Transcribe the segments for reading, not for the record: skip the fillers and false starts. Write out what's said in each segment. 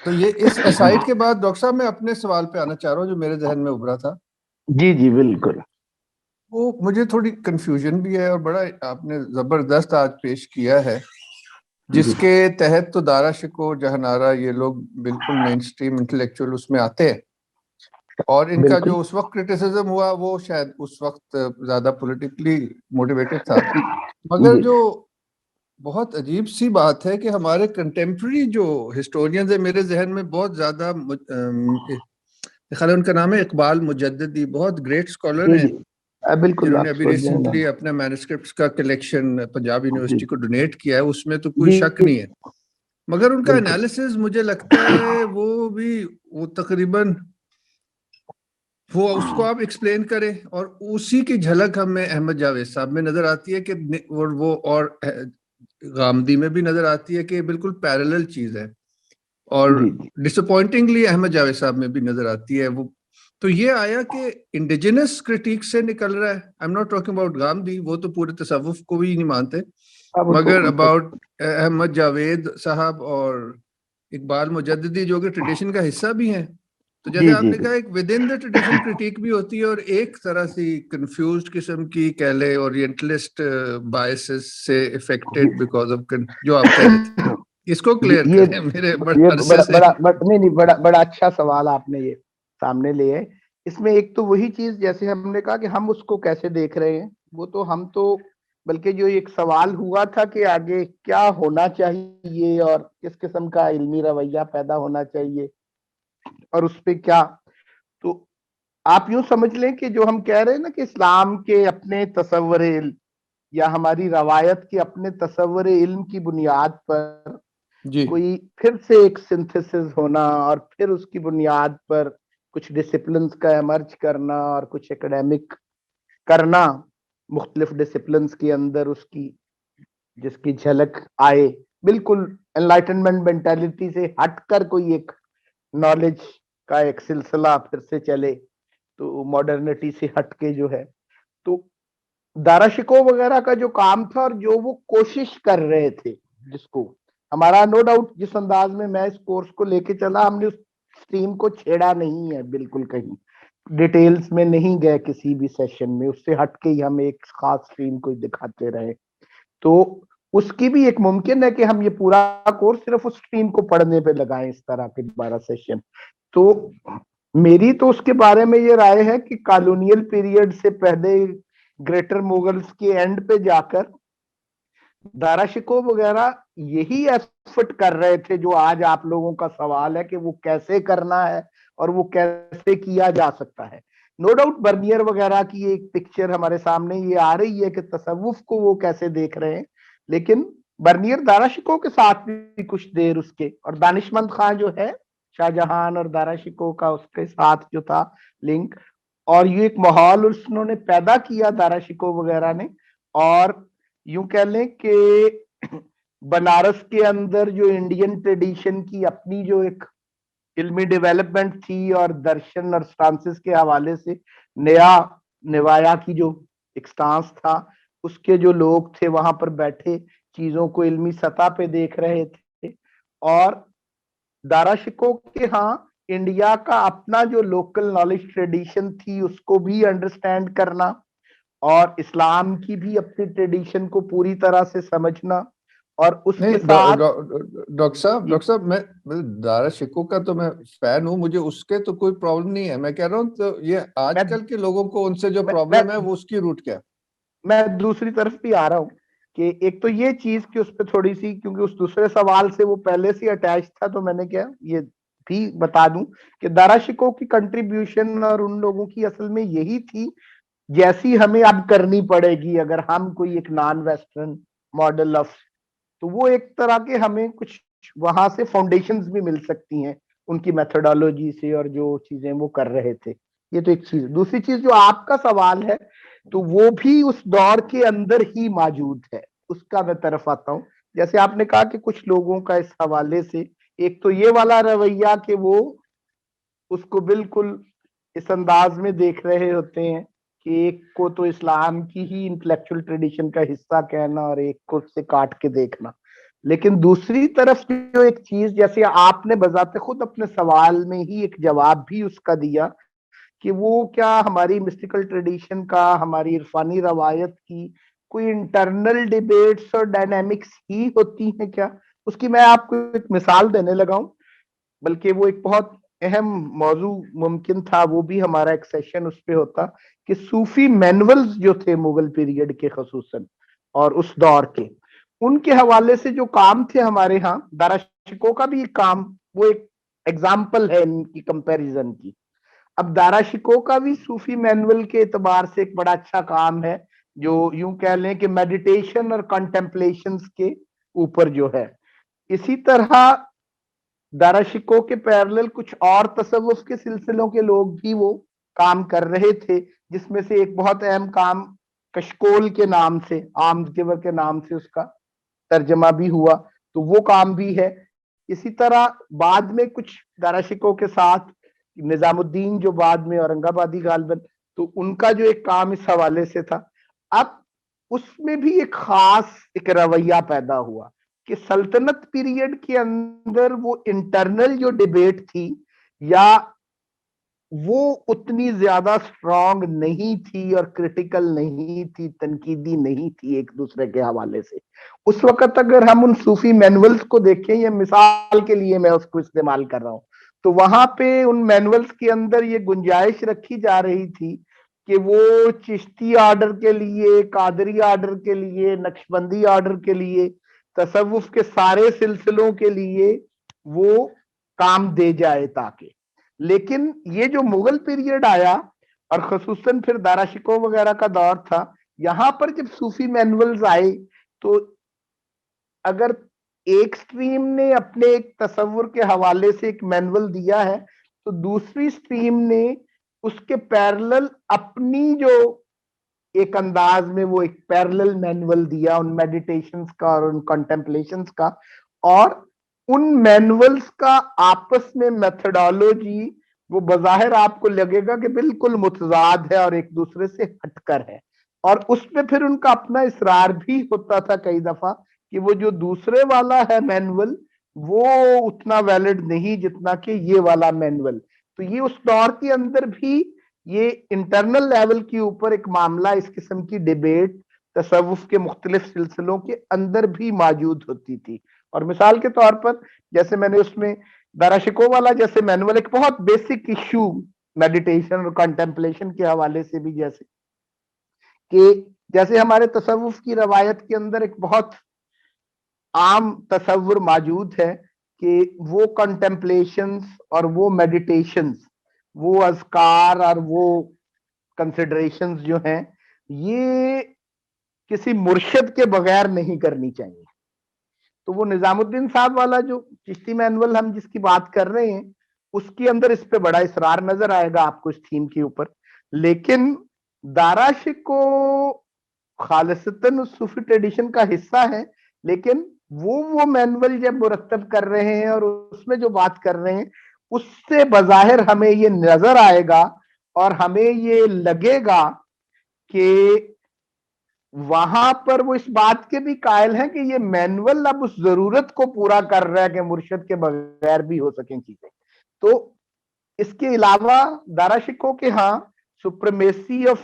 تو یہ اس اسائڈ کے بعد ڈاکٹر صاحب میں اپنے سوال پہ آنا چاہ رہا ہوں جو میرے ذہن میں ابھرا تھا. جی جی بالکل. وہ مجھے تھوڑی کنفیوژن بھی ہے اور بڑا آپ نے زبردست آج پیش کیا ہے جس کے تحت تو دارا شکو جہنارا یہ لوگ بالکل مین سٹریم انٹلیکچوئل اس میں آتے ہیں, اور ان کا جو اس وقت کرٹیسزم ہوا وہ شاید اس وقت زیادہ پولیٹیکلی موٹیویٹڈ تھا. مگر جو بہت عجیب سی بات ہے کہ ہمارے کنٹمپرری جو ہسٹورینز ہیں, میرے ذہن میں بہت زیادہ خیال ان کا نام ہے اقبال مجددی, بہت گریٹ اسکالر ہیں بالکل جنہوں نے ابھی ریسنٹلی اپنے مینوسکرپٹس کا کلیکشن پنجاب یونیورسٹی کو ڈونیٹ کیا ہے, اس میں تو کوئی شک نہیں ہے. مگر ان کا انالیسز مجھے لگتا ہے وہ تقریباً وہ اس کو آپ ایکسپلین کریں, اور اسی کی جھلک ہمیں احمد جاوید صاحب میں نظر آتی ہے کہ وہ اور غامدی میں بھی نظر آتی ہے کہ بالکل پیرالل چیز ہے, اور ڈس اپوائنٹنگلی احمد جاوید صاحب میں بھی نظر آتی ہے. وہ تو یہ آیا کہ انڈیجنس کرٹیک سے نکل رہا ہے. I am not talking about Ghamidi, وہ تو پورے تصوف کو بھی نہیں مانتے, مگر اباؤٹ احمد جاوید صاحب اور اقبال مجددی جو کہ ٹریڈیشن کا حصہ بھی ہیں. تو جیسے آپ نے کہا ایک with in the tradition critique بھی ہوتی ہے, اور ایک طرح سی کنفیوزڈ قسم کی کہہ لے اورینٹلسٹ بائسز سے افیکٹڈ بیکاز آف جو آپ کہہ رہے تھے, اس کو کلیئر کریں. میرے عرصے سے بڑا اچھا سوال آپ نے یہ سامنے لے ہے. اس میں ایک تو وہی چیز جیسے ہم نے کہا کہ ہم اس کو کیسے دیکھ رہے ہیں, وہ تو ہم تو بلکہ جو ایک سوال ہوا تھا کہ آگے کیا ہونا چاہیے اور کس قسم کا علمی رویہ پیدا ہونا چاہیے اور اس پہ کیا, تو آپ یوں سمجھ لیں کہ جو ہم کہہ رہے ہیں نا کہ اسلام کے اپنے تصور علم یا ہماری روایت کے اپنے تصور علم کی بنیاد پر کوئی پھر سے ایک سنتھسس ہونا اور پھر اس کی بنیاد پر کچھ ڈسپلنز کا ایمرج کرنا اور کچھ ایکڈیمک کرنا مختلف ڈسپلنز کے اندر اس کی جس کی جھلک آئے, بالکل انلائٹنمنٹ مینٹالٹی سے ہٹ کر کوئی ایک نالج کا ایک سلسلہ پھر سے چلے, تو ماڈرنٹی سے ہٹ کے جو ہے. تو دارا شکو وغیرہ کا جو کام تھا اور جو وہ کوشش کر رہے تھے, جس کو ہمارا نو ڈاؤٹ جس انداز میں میں اس کورس کو لے کے چلا, ہم نے اس سٹریم کو چھیڑا نہیں ہے, بالکل کہیں ڈیٹیلز میں نہیں گئے کسی بھی سیشن میں, اس سے ہٹ کے ہی ہم ایک خاص سٹریم کو دکھاتے رہے. تو اس کی بھی ایک ممکن ہے کہ ہم یہ پورا کورس صرف اس سٹریم کو پڑھنے پہ لگائیں, اس طرح کے 12 سیشن. تو میری تو اس کے بارے میں یہ رائے ہے کہ کالونیل پیریڈ سے پہلے گریٹر مغلز کے اینڈ پہ جا کر دارا شکو وغیرہ یہی ایفرٹ کر رہے تھے جو آج آپ لوگوں کا سوال ہے کہ وہ کیسے کرنا ہے اور وہ کیسے کیا جا سکتا ہے. نو ڈاؤٹ برنیئر وغیرہ کی ایک پکچر ہمارے سامنے یہ آ رہی ہے کہ تصوف کو وہ کیسے دیکھ رہے ہیں, لیکن برنیئر دارا شکو کے ساتھ بھی کچھ دیر اس کے, اور دانشمند خان جو ہے شاہ جہان اور دارا شکو کا اس کے ساتھ جو تھا لنک, اور یہ ایک ماحول انہوں نے پیدا کیا دارا شکو وغیرہ نے. اور یوں کہہ لیں کہ بنارس کے اندر جو انڈین ٹریڈیشن کی اپنی جو ایک علمی ڈیولپمنٹ تھی اور درشن اور سٹانسز کے حوالے سے نوایا کی جو ایک سٹانس تھا, اس کے جو لوگ تھے وہاں پر بیٹھے چیزوں کو علمی سطح پہ دیکھ رہے تھے. اور دارا شکو کے ہاں انڈیا کا اپنا جو لوکل نالج ٹریڈیشن تھی اس کو بھی انڈرسٹینڈ کرنا, اور اسلام کی بھی اپنی ٹریڈیشن کو پوری طرح سے سمجھنا, اور اس کے ساتھ ڈاکٹر صاحب میں دارا شکو کا تو میں فین ہوں, مجھے اس کے تو کوئی پرابلم نہیں ہے. میں کہہ رہا ہوں تو یہ آج کل کے لوگوں کو ان سے جو پرابلم ہے وہ اس کی روٹ کیا. میں دوسری طرف بھی آ رہا ہوں کہ ایک تو یہ چیز کہ اس پہ تھوڑی سی, کیونکہ اس دوسرے سوال سے وہ پہلے سے اٹیچ تھا, تو میں نے کیا یہ بھی بتا دوں کہ دارا شکو کی کنٹریبیوشن اور ان لوگوں کی اصل میں یہی تھی جیسی ہمیں اب کرنی پڑے گی اگر ہم کوئی ایک نان ویسٹرن ماڈل آف, تو وہ ایک طرح کے ہمیں کچھ وہاں سے فاؤنڈیشنز بھی مل سکتی ہیں ان کی میتھڈالوجی سے اور جو چیزیں وہ کر رہے تھے. یہ تو ایک چیز. دوسری چیز جو آپ کا سوال ہے تو وہ بھی اس دور کے اندر ہی موجود ہے, اس کا میں طرف آتا ہوں. جیسے آپ نے کہا کہ کچھ لوگوں کا اس حوالے سے ایک تو یہ والا رویہ کہ وہ اس کو بالکل اس انداز میں دیکھ رہے ہوتے ہیں کہ ایک کو تو اسلام کی ہی انٹلیکچوئل ٹریڈیشن کا حصہ کہنا اور ایک کو سے کاٹ کے دیکھنا. لیکن دوسری طرف جو ایک چیز جیسے آپ نے بذات خود اپنے سوال میں ہی ایک جواب بھی اس کا دیا کہ وہ کیا ہماری مسٹیکل ٹریڈیشن کا، ہماری عرفانی روایت کی کوئی انٹرنل ڈیبیٹس اور ڈائنامکس ہی ہوتی ہیں کیا؟ اس کی میں آپ کو ایک مثال دینے لگا ہوں، بلکہ وہ ایک بہت اہم موضوع ممکن تھا وہ بھی ہمارا ایک سیشن اس پہ ہوتا کہ صوفی مینولز جو تھے مغل پیریڈ کے خصوصاً اور اس دور کے، ان کے حوالے سے جو کام تھے ہمارے ہاں، دارا شکوہ کا بھی ایک کام، وہ ایک ایگزامپل ہے ان کی کمپیریزن کی۔ اب دارا شکوہ کا بھی صوفی مینول کے اعتبار سے ایک بڑا اچھا کام ہے، جو یوں کہہ لیں کہ میڈیٹیشن اور کنٹمپلیشنز کے اوپر جو ہے۔ اسی طرح دارا شکوہ کے پیرلل کچھ اور تصوف کے سلسلوں کے لوگ بھی وہ کام کر رہے تھے، جس میں سے ایک بہت اہم کام کشکول کے نام سے، آمد گیور کے نام سے اس کا ترجمہ بھی ہوا، تو وہ کام بھی ہے۔ اسی طرح بعد میں کچھ دارا شکوہ کے ساتھ نظام الدین جو بعد میں اورنگ آبادی غالباً، تو ان کا جو ایک کام اس حوالے سے تھا۔ اب اس میں بھی ایک خاص ایک رویہ پیدا ہوا کہ سلطنت پیریڈ کے اندر وہ انٹرنل جو ڈیبیٹ تھی یا وہ اتنی زیادہ سٹرونگ نہیں تھی اور کریٹیکل نہیں تھی، تنقیدی نہیں تھی ایک دوسرے کے حوالے سے۔ اس وقت اگر ہم ان صوفی مینولز کو دیکھیں، یا مثال کے لیے میں اس کو استعمال کر رہا ہوں، تو وہاں پہ ان مینولز کے اندر یہ گنجائش رکھی جا رہی تھی کہ وہ چشتی آرڈر کے لیے، قادری آرڈر کے لیے، نقشبندی آرڈر کے لیے، تصوف کے سارے سلسلوں کے لیے وہ کام دے جائے تاکہ۔ لیکن یہ جو مغل پیریڈ آیا اور خصوصاً پھر دارا شکوہ وغیرہ کا دور تھا، یہاں پر جب صوفی مینولز آئے تو اگر ایک سٹریم نے اپنے ایک تصور کے حوالے سے ایک مینول دیا ہے، تو دوسری سٹریم نے اس کے پیرلل اپنی جو ایک انداز میں وہ ایک پیرلل مینول دیا ان میڈیٹیشنز کا اور ان کنٹمپلیشنز کا، اور ان مینولز کا آپس میں میتھڈالوجی وہ بظاہر آپ کو لگے گا کہ بالکل متضاد ہے اور ایک دوسرے سے ہٹ کر ہے، اور اس میں پھر ان کا اپنا اصرار بھی ہوتا تھا کئی دفعہ کہ وہ جو دوسرے والا ہے مینول وہ اتنا ویلڈ نہیں جتنا کہ یہ والا مینول۔ تو یہ اس دور کے اندر بھی یہ انٹرنل لیول کے اوپر ایک معاملہ، اس قسم کی ڈیبیٹ تصوف کے مختلف سلسلوں کے اندر بھی موجود ہوتی تھی۔ اور مثال کے طور پر جیسے میں نے اس میں دارا شکوہ والا جیسے مینول ایک بہت بیسک ایشو میڈیٹیشن اور کنٹمپلیشن کے حوالے سے بھی، جیسے کہ جیسے ہمارے تصوف کی روایت کے اندر ایک بہت عام تصور موجود ہے کہ وہ کنٹمپلیشنز اور وہ میڈیٹیشنز، وہ اذکار اور وہ کنسیڈریشنز جو ہیں، یہ کسی مرشد کے بغیر نہیں کرنی چاہیے۔ تو وہ نظام الدین صاحب والا جو چشتی مینول ہم جس کی بات کر رہے ہیں، اس کے اندر اس پہ بڑا اصرار نظر آئے گا آپ کو اس تھیم کے اوپر۔ لیکن دارا شکوہ خالصتاً اس صوفی ٹریڈیشن کا حصہ ہے، لیکن وہ مینول جب مرتب کر رہے ہیں اور اس میں جو بات کر رہے ہیں، اس سے بظاہر ہمیں یہ نظر آئے گا اور ہمیں یہ لگے گا کہ وہاں پر وہ اس بات کے بھی قائل ہیں کہ یہ مینول اب اس ضرورت کو پورا کر رہا ہے کہ مرشد کے بغیر بھی ہو سکیں چیزیں۔ تو اس کے علاوہ دارا شکوہ کے ہاں سپریمیسی آف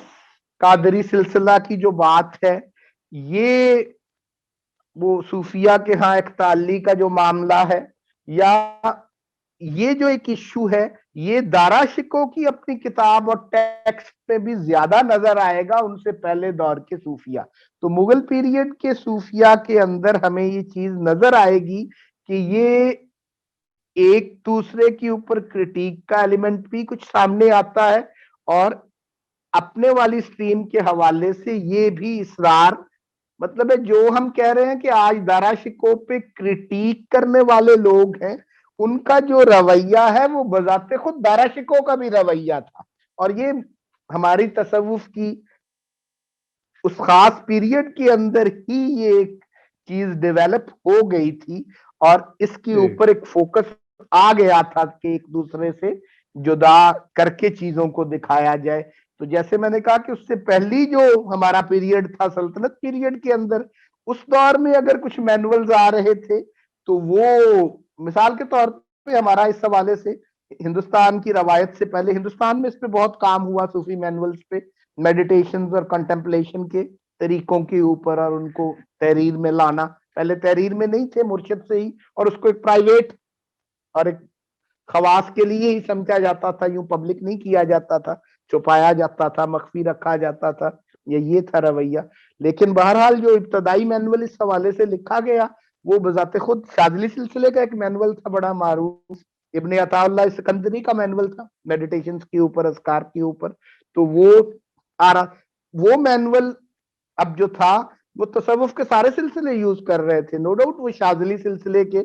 قادری سلسلہ کی جو بات ہے، یہ وہ صوفیہ کے ہاں ایک تعلی کا جو معاملہ ہے، یا یہ جو ایک ایشو ہے، یہ دارا شکوہ کی اپنی کتاب اور ٹیکسٹ پہ بھی زیادہ نظر آئے گا ان سے پہلے دور کے صوفیہ۔ تو مغل پیریڈ کے صوفیہ کے اندر ہمیں یہ چیز نظر آئے گی کہ یہ ایک دوسرے کے اوپر کرٹیک کا ایلیمنٹ بھی کچھ سامنے آتا ہے، اور اپنے والی سٹریم کے حوالے سے یہ بھی اصرار، مطلب ہے جو ہم کہہ رہے ہیں کہ آج دارا شکوہ پہ کرٹیک کرنے والے لوگ ہیں، ان کا جو رویہ ہے وہ بذات خود دارا شکوہ کا بھی رویہ تھا، اور یہ ہماری تصوف کی اس خاص پیریڈ کے اندر ہی یہ ایک چیز ڈیویلپ ہو گئی تھی، اور اس کے اوپر ایک فوکس آ گیا تھا کہ ایک دوسرے سے جدا کر کے چیزوں کو دکھایا جائے۔ تو جیسے میں نے کہا کہ اس سے پہلی جو ہمارا پیریڈ تھا سلطنت پیریڈ کے اندر، اس دور میں اگر کچھ مینولز آ رہے تھے تو وہ مثال کے طور پہ ہمارا اس حوالے سے ہندوستان کی روایت سے پہلے ہندوستان میں اس پہ بہت کام ہوا صوفی مینولز پہ، میڈیٹیشنز اور کنٹمپلیشن کے طریقوں کے اوپر، اور ان کو تحریر میں لانا. پہلے تحریر میں نہیں تھے، مرشد سے ہی، اور اس کو ایک پرائیویٹ اور ایک خواص کے لیے ہی سمجھا جاتا تھا، یوں پبلک نہیں کیا جاتا تھا، چھپایا جاتا تھا، مخفی رکھا جاتا تھا، یہ تھا رویہ. لیکن بہرحال جو ابتدائی مینول اس حوالے سے لکھا گیا وہ بذات خود شاذلی سلسلے کا ایک مینول تھا بڑا معروف، ابن عطا اللہ سکندری کا مینول تھا میڈیٹیشنز کے اوپر، اذکار کے اوپر. تو وہ مینول اب جو تھا وہ تصوف کے سارے سلسلے یوز کر رہے تھے. نو ڈاؤٹ وہ شاذلی سلسلے کے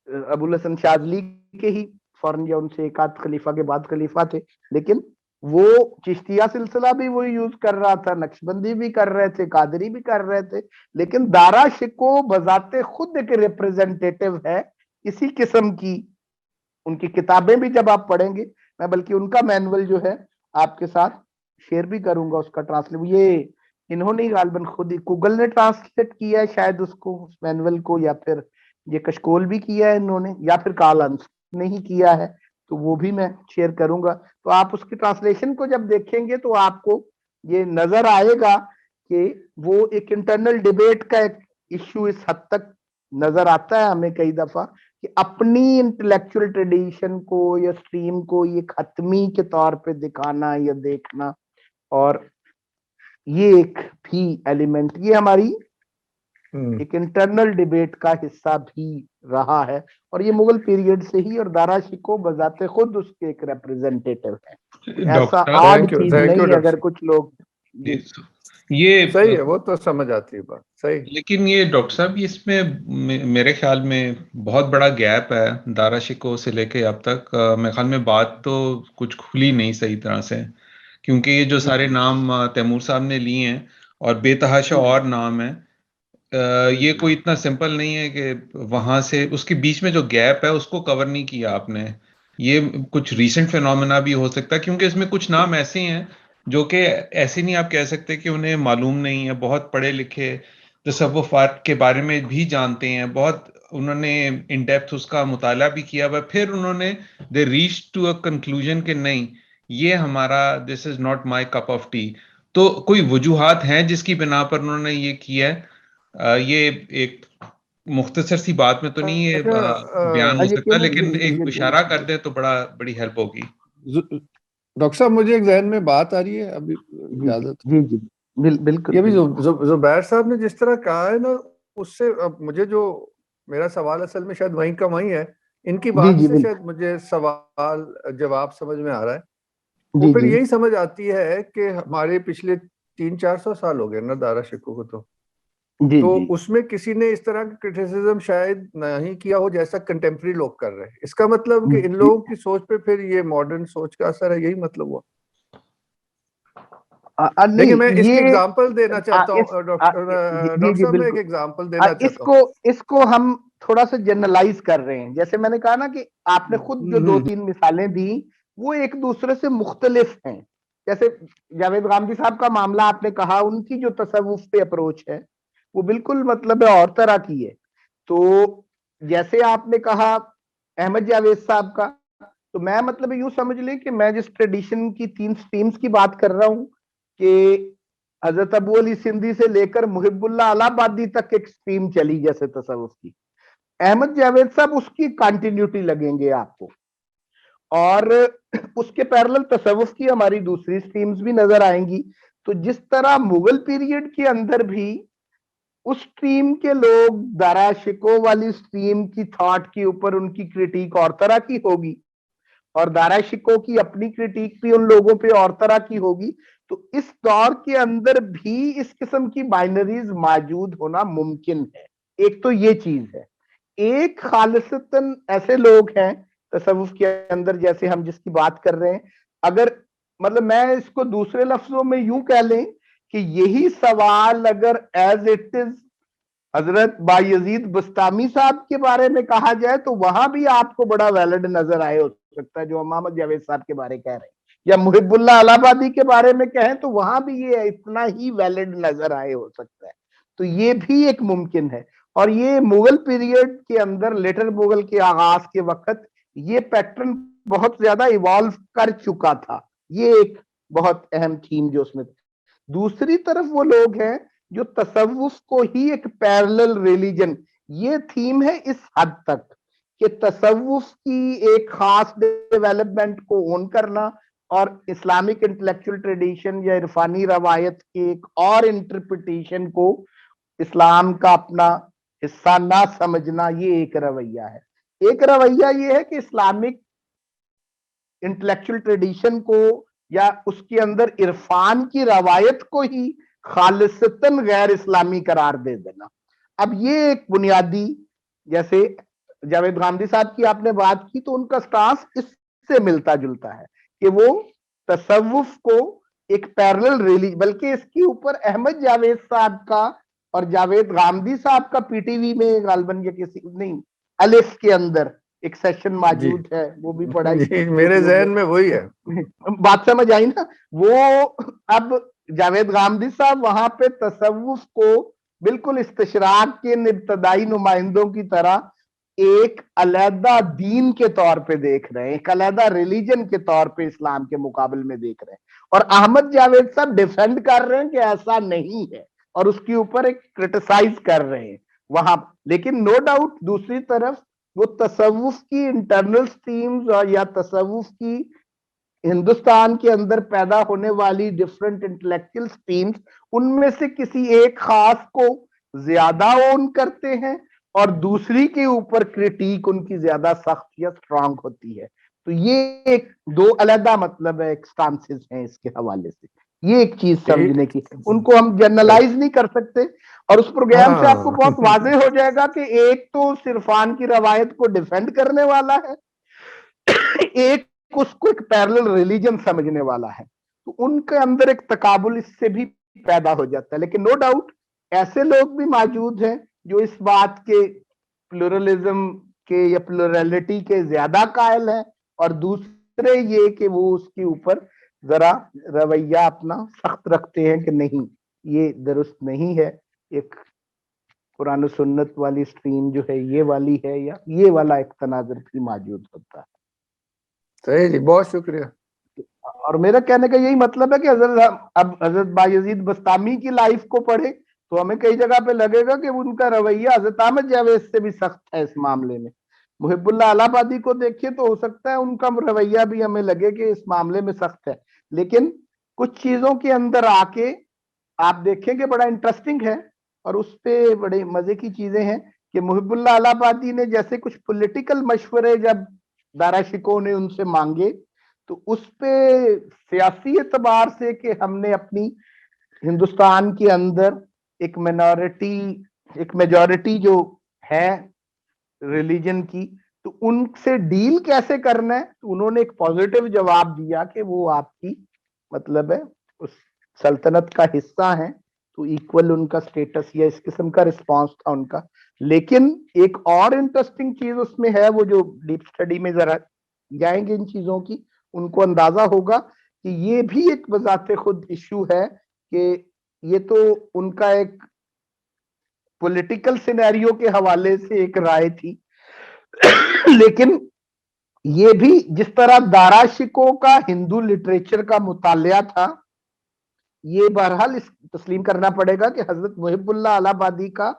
ابو الحسن شاذلی کے ہی فوراً یا ان سے ایک آدھ خلیفہ کے بعد خلیفہ تھے، لیکن وہ چشتیہ سلسلہ بھی وہ یوز کر رہا تھا، نقشبندی بھی کر رہے تھے، قادری بھی کر رہے تھے. لیکن دارا شکو بذات خود ایک ریپریزنٹیٹیو ہے اسی قسم کی. ان کی کتابیں بھی جب آپ پڑھیں گے، میں بلکہ ان کا مینول جو ہے آپ کے ساتھ شیئر بھی کروں گا، اس کا ٹرانسلیٹ یہ انہوں نے غالباً خود ہی گوگل نے ٹرانسلیٹ کیا ہے شاید اس کو، اس مینول کو، یا پھر یہ کشکول بھی کیا ہے انہوں نے، یا پھر کالنس نے ہی کیا ہے. تو وہ بھی میں شیئر کروں گا. تو آپ اس کی ٹرانسلیشن کو جب دیکھیں گے تو آپ کو یہ نظر آئے گا کہ وہ ایک انٹرنل ڈیبیٹ کا ایک ایشو اس حد تک نظر آتا ہے ہمیں کئی دفعہ، کہ اپنی انٹلیکچوئل ٹریڈیشن کو یا سٹریم کو یہ ختمی کے طور پہ دکھانا یا دیکھنا. اور یہ ایک بھی ایلیمنٹ، یہ ہماری ایک انٹرنل ڈیبیٹ کا حصہ بھی رہا ہے، اور یہ مغل پیریڈ سے ہی، اور دارا شکو بذات خود اس کے ایک ریپریزنٹیٹیو ہے. ایسا آڈ چیز نہیں اگر کچھ لوگ یہ صحیح ہے، وہ تو سمجھ آتی ہے بات صحیح. لیکن یہ ڈاکٹر صاحب اس میں میرے خیال میں بہت بڑا گیپ ہے دارا شکو سے لے کے اب تک. میرے خیال میں بات تو کچھ کھلی نہیں صحیح طرح سے، کیونکہ یہ جو سارے نام تیمور صاحب نے لیے ہیں اور بے تحاشا اور نام ہیں، یہ کوئی اتنا سمپل نہیں ہے کہ وہاں سے اس کے بیچ میں جو گیپ ہے اس کو کور نہیں کیا آپ نے. یہ کچھ ریسنٹ فینومینا بھی ہو سکتا ہے، کیونکہ اس میں کچھ نام ایسے ہیں جو کہ ایسے نہیں آپ کہہ سکتے کہ انہیں معلوم نہیں ہے. بہت پڑھے لکھے تصوفات کے بارے میں بھی جانتے ہیں، بہت انہوں نے ان ڈیپتھ اس کا مطالعہ بھی کیا ہوا، پھر انہوں نے they reach to a conclusion کہ نہیں یہ ہمارا this is not my cup of tea. تو کوئی وجوہات ہیں جس کی بنا پر انہوں نے یہ کیا ہے. یہ ایک مختصر سی بات میں تو نہیں یہ بیان ہو سکتا، لیکن ایک اشارہ کر دیں تو بڑی ہیلپ ہوگی. ڈاکٹر صاحب مجھے ایک ذہن میں بات آ رہی ہے ابھی اجازت؟ جی بالکل. یہ بھی زبیر صاحب نے جس طرح کہا ہے نا، اس سے اب مجھے جو میرا سوال اصل میں شاید وہیں کا وہیں ہے، ان کی بات سے شاید مجھے سوال جواب سمجھ میں آ رہا ہے. وہ پھر یہی سمجھ آتی ہے کہ ہمارے پچھلے 300-400 سال ہو گئے نا دارا شکو کو، تو اس میں کسی نے اس طرح کا کرٹیسزم شاید نہیں کیا ہو جیسا کنٹمپری لوگ کر رہے ہیں. اس کا مطلب کہ ان لوگوں کی سوچ پہ پھر یہ ماڈرن سوچ کا اثر ہے، یہی مطلب ہوا. دیکھیں میں اس کی ایگزامپل دینا چاہتا ہوں ڈاکٹر صاحب، میں ایک ایگزامپل دینا چاہتا ہوں. اس کو ہم تھوڑا سا جنرلائز کر رہے ہیں. جیسے میں نے کہا نا کہ آپ نے خود جو 2-3 مثالیں دی وہ ایک دوسرے سے مختلف ہیں. جیسے جاوید غامدی صاحب کا معاملہ آپ نے کہا، ان کی جو تصوف پہ اپروچ ہے وہ بالکل مطلب اور طرح کی ہے. تو جیسے آپ نے کہا احمد جاوید صاحب کا، تو میں مطلب یوں سمجھ لیں کہ میں جس ٹریڈیشن کی 3 سٹریمز کی بات کر رہا ہوں کہ حضرت ابو علی سندھی سے لے کر محب اللہ الہ آبادی تک ایک سٹریم چلی جیسے تصوف کی، احمد جاوید صاحب اس کی کنٹینیوٹی لگیں گے آپ کو. اور اس کے پیرلل تصوف کی ہماری دوسری سٹریمز بھی نظر آئیں گی. تو جس طرح مغل پیریڈ کے اندر بھی اس سٹریم کے لوگ دارا شکو والی سٹریم کی تھاٹ کے اوپر ان کی کریٹیک اور طرح کی ہوگی، اور دارا شکو کی اپنی کریٹیک بھی ان لوگوں پہ اور طرح کی ہوگی. تو اس دور کے اندر بھی اس قسم کی بائنریز موجود ہونا ممکن ہے. ایک تو یہ چیز ہے. ایک خالصتاً ایسے لوگ ہیں تصوف کے اندر جیسے ہم جس کی بات کر رہے ہیں، اگر مطلب میں اس کو دوسرے لفظوں میں یوں کہہ لیں کہ یہی سوال اگر ایز اٹ از حضرت بایزید بستامی صاحب کے بارے میں کہا جائے تو وہاں بھی آپ کو بڑا ویلڈ نظر آئے ہو سکتا ہے، جو محمد جاوید صاحب کے بارے کہہ رہے ہیں، یا محب اللہ الہ آبادی کے بارے میں کہیں تو وہاں بھی یہ اتنا ہی ویلڈ نظر آئے ہو سکتا ہے. تو یہ بھی ایک ممکن ہے. اور یہ مغل پیریڈ کے اندر، لیٹر مغل کے آغاز کے وقت یہ پیٹرن بہت زیادہ ایوالو کر چکا تھا. یہ ایک بہت اہم تھیم جو اس میں. دوسری طرف وہ لوگ ہیں جو تصوف کو ہی ایک پیرلل ریلیجن، یہ تھیم ہے اس حد تک کہ تصوف کی ایک خاص ڈیولپمنٹ کو اون کرنا اور اسلامک انٹلیکچوئل ٹریڈیشن یا عرفانی روایت کی ایک اور انٹرپریٹیشن کو اسلام کا اپنا حصہ نہ سمجھنا، یہ ایک رویہ ہے. ایک رویہ یہ ہے کہ اسلامک انٹلیکچوئل ٹریڈیشن کو یا اس کے اندر عرفان کی روایت کو ہی خالصتاً غیر اسلامی قرار دے دینا. اب یہ ایک بنیادی، جیسے جاوید غامدی صاحب کی آپ نے بات کی تو ان کا سٹانس اس سے ملتا جلتا ہے کہ وہ تصوف کو ایک پیرلل ریلیجن، بلکہ اس کے اوپر احمد جاوید صاحب کا اور جاوید غامدی صاحب کا پی ٹی وی میں غالباً یا کسی نہیں الف کے اندر ایک سیشن موجود ہے، وہ بھی پڑھا. میرے ذہن میں وہی ہے. بات سمجھ آئی نا. وہ اب جاوید غامدی صاحب وہاں پہ تصوف کو بالکل استشراق کے ابتدائی نمائندوں کی طرح ایک علیحدہ دین کے طور پہ دیکھ رہے ہیں، ایک علیحدہ ریلیجن کے طور پہ اسلام کے مقابل میں دیکھ رہے ہیں. اور احمد جاوید صاحب ڈیفینڈ کر رہے ہیں کہ ایسا نہیں ہے اور اس کے اوپر ایک کرٹیسائز کر رہے ہیں وہاں. لیکن نو ڈاؤٹ دوسری طرف وہ تصوف کی انٹرنل سٹریمز یا تصوف کی ہندوستان کے اندر پیدا ہونے والی ڈفرنٹ انٹلیکچوئل سٹریمز، ان میں سے کسی ایک خاص کو زیادہ اون کرتے ہیں اور دوسری کے اوپر کرٹیک ان کی زیادہ سخت یا سٹرانگ ہوتی ہے. تو یہ ایک دو علیحدہ مطلب ہے، ایک سٹانسز ہیں اس کے حوالے سے. یہ ایک چیز سمجھنے کی، ان کو ہم جنرلائز نہیں کر سکتے. اور اس پروگرام سے آپ کو بہت واضح ہو جائے گا کہ ایک تو عرفان کی روایت کو ڈیفینڈ کرنے والا ہے، ایک اس کو ایک پیرلل ریلیجن سمجھنے والا ہے. تو ان کے اندر ایک تقابل اس سے بھی پیدا ہو جاتا ہے. لیکن نو ڈاؤٹ ایسے لوگ بھی موجود ہیں جو اس بات کے پلورلزم کے یا پلورلٹی کے زیادہ قائل ہیں، اور دوسرے یہ کہ وہ اس کے اوپر ذرا رویہ اپنا سخت رکھتے ہیں کہ نہیں یہ درست نہیں ہے، ایک قرآن و سنت والی سٹریم جو ہے یہ والی ہے، یا یہ والا ایک تناظر بھی موجود ہوتا ہے. صحیح جی، بہت شکریہ. اور میرا کہنے کا یہی مطلب ہے کہ حضرت بایزید بستامی کی لائف کو پڑھے تو ہمیں کئی جگہ پہ لگے گا کہ ان کا رویہ حضرت احمد جاوید سے بھی سخت ہے اس معاملے میں. محب اللہ الہ آبادی کو دیکھیے تو ہو سکتا ہے ان کا رویہ بھی ہمیں لگے کہ اس معاملے میں سخت ہے، لیکن کچھ چیزوں کے اندر آ کے آپ دیکھیں کہ بڑا انٹرسٹنگ ہے. اور اس پہ بڑے مزے کی چیزیں ہیں کہ محب اللہ الہ آبادی نے جیسے کچھ پولیٹیکل مشورے جب دارا شکوہ نے ان سے مانگے تو اس پہ سیاسی اعتبار سے کہ ہم نے اپنی ہندوستان کے اندر ایک مینورٹی ایک میجورٹی جو ہے ریلیجن کی، تو ان سے ڈیل کیسے کرنا ہے، تو انہوں نے ایک پازیٹیو جواب دیا کہ وہ آپ کی مطلب ہے اس سلطنت کا حصہ ہیں، تو ایکول ان کا سٹیٹس یا اس قسم کا رسپانس تھا ان کا. لیکن ایک اور انٹرسٹنگ چیز اس میں ہے، وہ جو ڈیپ سٹڈی میں ذرا جائیں گے ان چیزوں کی ان کو اندازہ ہوگا کہ یہ بھی ایک بذات خود ایشو ہے کہ یہ تو ان کا ایک پولیٹیکل سینیریو کے حوالے سے ایک رائے تھی، لیکن یہ بھی جس طرح دارا شکوہ کا ہندو لٹریچر کا مطالعہ تھا، یہ بہرحال اس تسلیم کرنا پڑے گا کہ حضرت محب اللہ الہ آبادی کا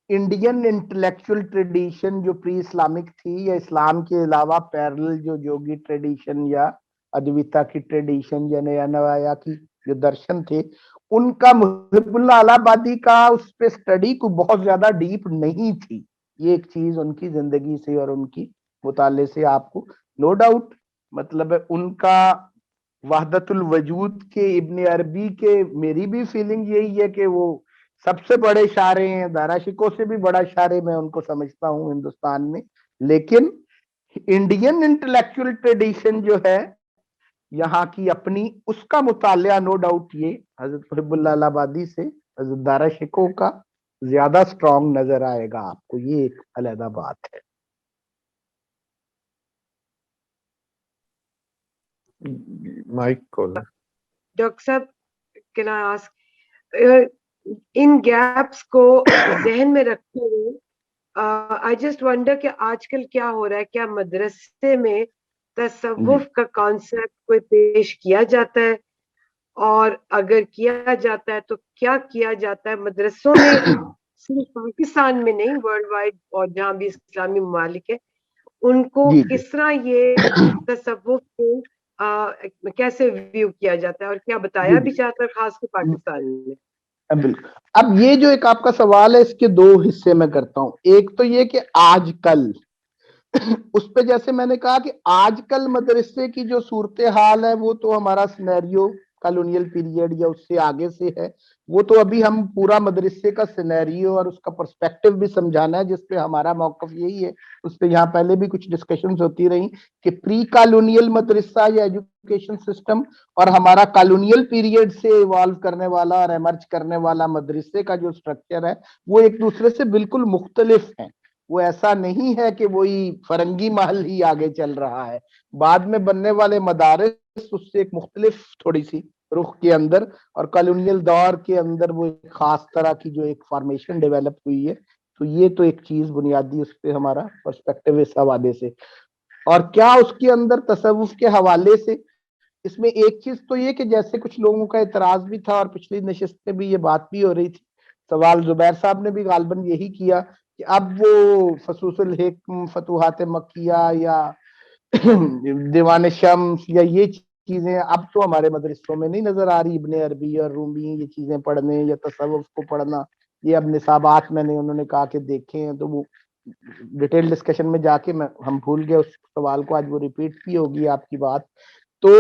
انڈین انٹلیکچوئل ٹریڈیشن جو پری اسلامک تھی یا اسلام کے علاوہ پیرل جو جوگی ٹریڈیشن یا ادویتا کی ٹریڈیشن یا نیا نوایا کی جو درشن تھے، ان کا محب اللہ الہ آبادی کا اس پہ سٹڈی کو بہت زیادہ ڈیپ نہیں تھی. یہ ایک چیز ان کی زندگی سے اور ان کی مطالعے سے آپ کو نو ڈاؤٹ مطلب ہے. ان کا وحدت الوجود کے ابن عربی کے میری بھی فیلنگ یہی ہے کہ وہ سب سے بڑے شاعر ہیں، دارا شکوہ سے بھی بڑا شاعر میں ان کو سمجھتا ہوں ہندوستان میں. لیکن انڈین انٹلیکچوئل ٹریڈیشن جو ہے یہاں کی اپنی، اس کا مطالعہ نو ڈاؤٹ یہ حضرت محب اللہ الہ آبادی سے حضرت دارا شکوہ کا زیادہ سٹرانگ نظر آئے گا آپ کو. یہ ایک علیحدہ بات ہے. مائک کھولا. ڈاکٹر صاحب can I ask in gaps کو ذہن میں رکھتے ہوئے آئی جسٹ ونڈر کہ آج کل کیا ہو رہا ہے, کیا مدرسے میں تصوف کا کانسیپٹ کوئی پیش کیا جاتا ہے, اور اگر کیا جاتا ہے تو کیا کیا جاتا ہے مدرسوں میں, صرف پاکستان میں نہیں ورلڈ وائڈ, اور جہاں بھی اسلامی ممالک ہے ان کو کس طرح یہ تصوف کو کیسے ویو کیا جاتا ہے اور کیا بتایا بھی جاتا ہے خاص کر پاکستان میں؟ بالکل. اب یہ جو ایک آپ کا سوال ہے اس کے دو حصے میں کرتا ہوں. ایک تو یہ کہ آج کل اس پہ جیسے میں نے کہا کہ آج کل مدرسے کی جو صورتحال ہے وہ تو ہمارا سینیریو کالونیل پیریڈ یا اس سے آگے سے ہے, وہ تو ابھی ہم پورا مدرسے کا سینیریو اور اس کا پرسپیکٹو بھی سمجھانا ہے, جس پہ ہمارا موقف یہی ہے. اس پہ یہاں پہلے بھی کچھ ڈسکشنز ہوتی رہی کہ پری کالونیل مدرسہ یا ایجوکیشن سسٹم اور ہمارا کالونیل پیریڈ سے ایوالو کرنے والا اور ایمرج کرنے والا مدرسے کا جو سٹرکچر ہے وہ ایک دوسرے سے بالکل مختلف ہیں. وہ ایسا نہیں ہے کہ وہی فرنگی محل ہی آگے چل رہا ہے. بعد میں بننے والے مدارس اس سے ایک مختلف تھوڑی سی رخ کے اندر, اور کالونیل دور کے اندر وہ ایک خاص طرح کی جو ایک فارمیشن ڈیولپ ہوئی ہے. تو یہ تو ایک چیز بنیادی اس پہ ہمارا پرسپیکٹو اس حوالے سے. اور کیا اس کے اندر تصوف کے حوالے سے اس میں ایک چیز تو یہ کہ جیسے کچھ لوگوں کا اعتراض بھی تھا, اور پچھلی نشست میں بھی یہ بات بھی ہو رہی تھی, سوال زبیر صاحب نے بھی غالباً یہی کیا کہ اب وہ فصوص الحکم, فتوحات مکیہ یا دیوان شمس یا یہ چیزیں اب تو ہمارے مدرسوں میں نہیں نظر آ رہی. ابن عربی اور رومی یہ چیزیں پڑھنے یا تصوف کو پڑھنا, یہ اب نصابات میں نے انہوں نے کہا کہ دیکھے ہیں, تو وہ ڈیٹیل ڈسکشن میں جا کے ہم بھول گئے اس سوال کو, آج وہ ریپیٹ بھی ہوگی آپ کی بات. تو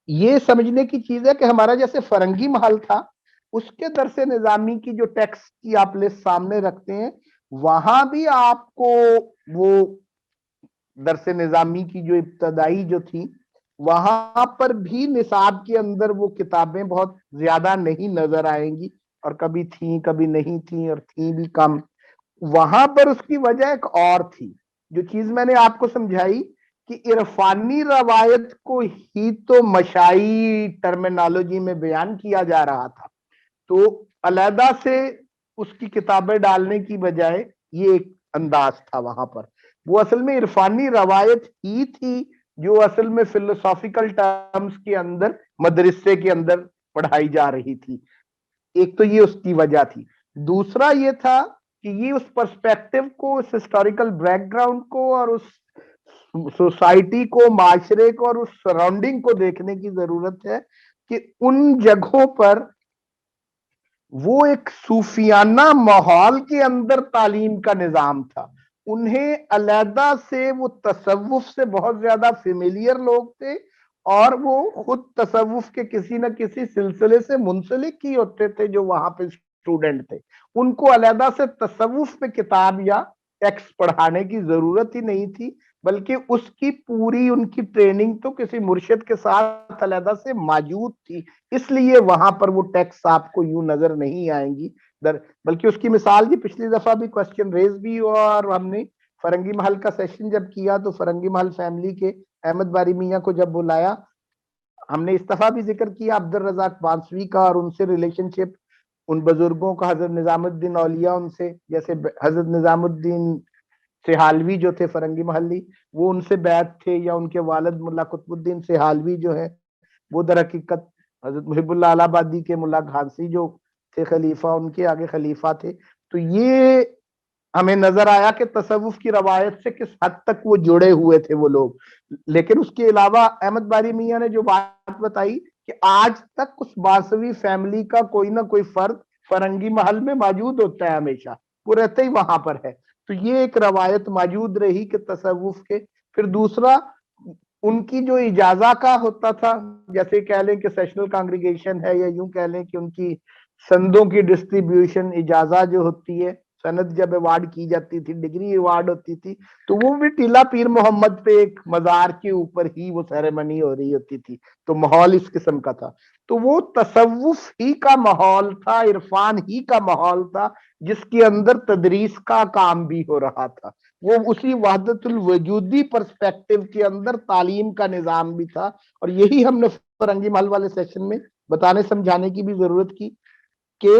یہ سمجھنے کی چیز ہے کہ ہمارا جیسے فرنگی محل تھا, اس کے درس نظامی کی جو ٹیکسٹ کی آپ لسٹ سامنے رکھتے ہیں, وہاں بھی آپ کو وہ درس نظامی کی جو ابتدائی جو تھی وہاں پر بھی نصاب کے اندر وہ کتابیں بہت زیادہ نہیں نظر آئیں گی, اور کبھی تھیں کبھی نہیں تھیں, اور تھیں بھی کم. وہاں پر اس کی وجہ ایک اور تھی, جو چیز میں نے آپ کو سمجھائی کہ عرفانی روایت کو ہی تو مشائی ٹرمینالوجی میں بیان کیا جا رہا تھا, تو علیحدہ سے اس کی کتابیں ڈالنے کی بجائے یہ ایک انداز تھا وہاں پر. وہ اصل میں عرفانی روایت ہی تھی جو اصل میں فلسافیکل ٹرمز کے اندر مدرسے کے اندر پڑھائی جا رہی تھی. ایک تو یہ اس کی وجہ تھی. دوسرا یہ تھا کہ یہ اس پرسپیکٹو کو, اس ہسٹوریکل بیک گراؤنڈ کو, اور اس سوسائٹی کو, معاشرے کو, اور اس سراؤنڈنگ کو دیکھنے کی ضرورت ہے کہ ان جگہوں پر وہ ایک صوفیانہ ماحول کے اندر تعلیم کا نظام تھا. انہیں علیحدہ سے وہ تصوف سے بہت زیادہ فیملیئر لوگ تھے, اور وہ خود تصوف کے کسی نہ کسی سلسلے سے منسلک ہی ہوتے تھے جو وہاں پہ اسٹوڈنٹ تھے. ان کو علیحدہ سے تصوف پہ کتاب یا ٹیکسٹ پڑھانے کی ضرورت ہی نہیں تھی, بلکہ اس کی پوری ان کی ٹریننگ تو کسی مرشد کے ساتھ علیحدہ سے موجود تھی. اس لیے وہاں پر وہ ٹیکسٹ آپ کو یوں نظر نہیں آئیں گی. بلکہ اس کی مثال جی پچھلی دفعہ بھی کوسچن ریز بھی ہوا, اور ہم نے فرنگی محل کا سیشن جب کیا تو فرنگی محل فیملی کے احمد باری میاں کو جب بلایا, ہم نے اس دفعہ بھی ذکر کیا عبد الرزاق بانسوی کا, اور ان سے ریلیشن شپ ان بزرگوں کا, حضرت نظام الدین اولیاء ان سے, جیسے حضرت نظام الدین سہالوی جو تھے فرنگی محلی, وہ ان سے بیعت تھے, یا ان کے والد ملا قطب الدین سہالوی جو ہے وہ در حقیقت حضرت محب اللہ الہ آبادی کے ملا گھانسی جو تھے خلیفہ, ان کے آگے خلیفہ تھے. تو یہ ہمیں نظر آیا کہ تصوف کی روایت سے کس حد تک وہ جڑے ہوئے تھے وہ لوگ. لیکن اس کے علاوہ احمد باری میاں نے جو بات بتائی کہ آج تک اس بانسوی فیملی کا کوئی نہ کوئی فرد فرنگی محل میں موجود ہوتا ہے, ہمیشہ وہ رہتے ہی وہاں پر ہے. تو یہ ایک روایت موجود رہی کہ تصوف کے. پھر دوسرا ان کی جو اجازہ کا ہوتا تھا, جیسے کہہ لیں کہ سیشنل کانگریگیشن ہے, یا یوں کہہ لیں کہ ان کی سندوں کی ڈسٹریبیوشن اجازہ جو ہوتی ہے, سند جب ایوارڈ کی جاتی تھی, ڈگری ایوارڈ ہوتی تھی, تو وہ بھی ٹیلا پیر محمد پہ ایک مزار کے اوپر ہی وہ سیریمنی ہو رہی ہوتی تھی. تو ماحول اس قسم کا تھا. تو وہ تصوف ہی کا ماحول تھا, عرفان ہی کا ماحول تھا, جس کے اندر تدریس کا کام بھی ہو رہا تھا. وہ اسی وحدت الوجودی پرسپیکٹو کے اندر تعلیم کا نظام بھی تھا. اور یہی ہم نے فرنگی محل والے سیشن میں بتانے سمجھانے کی بھی ضرورت کی کہ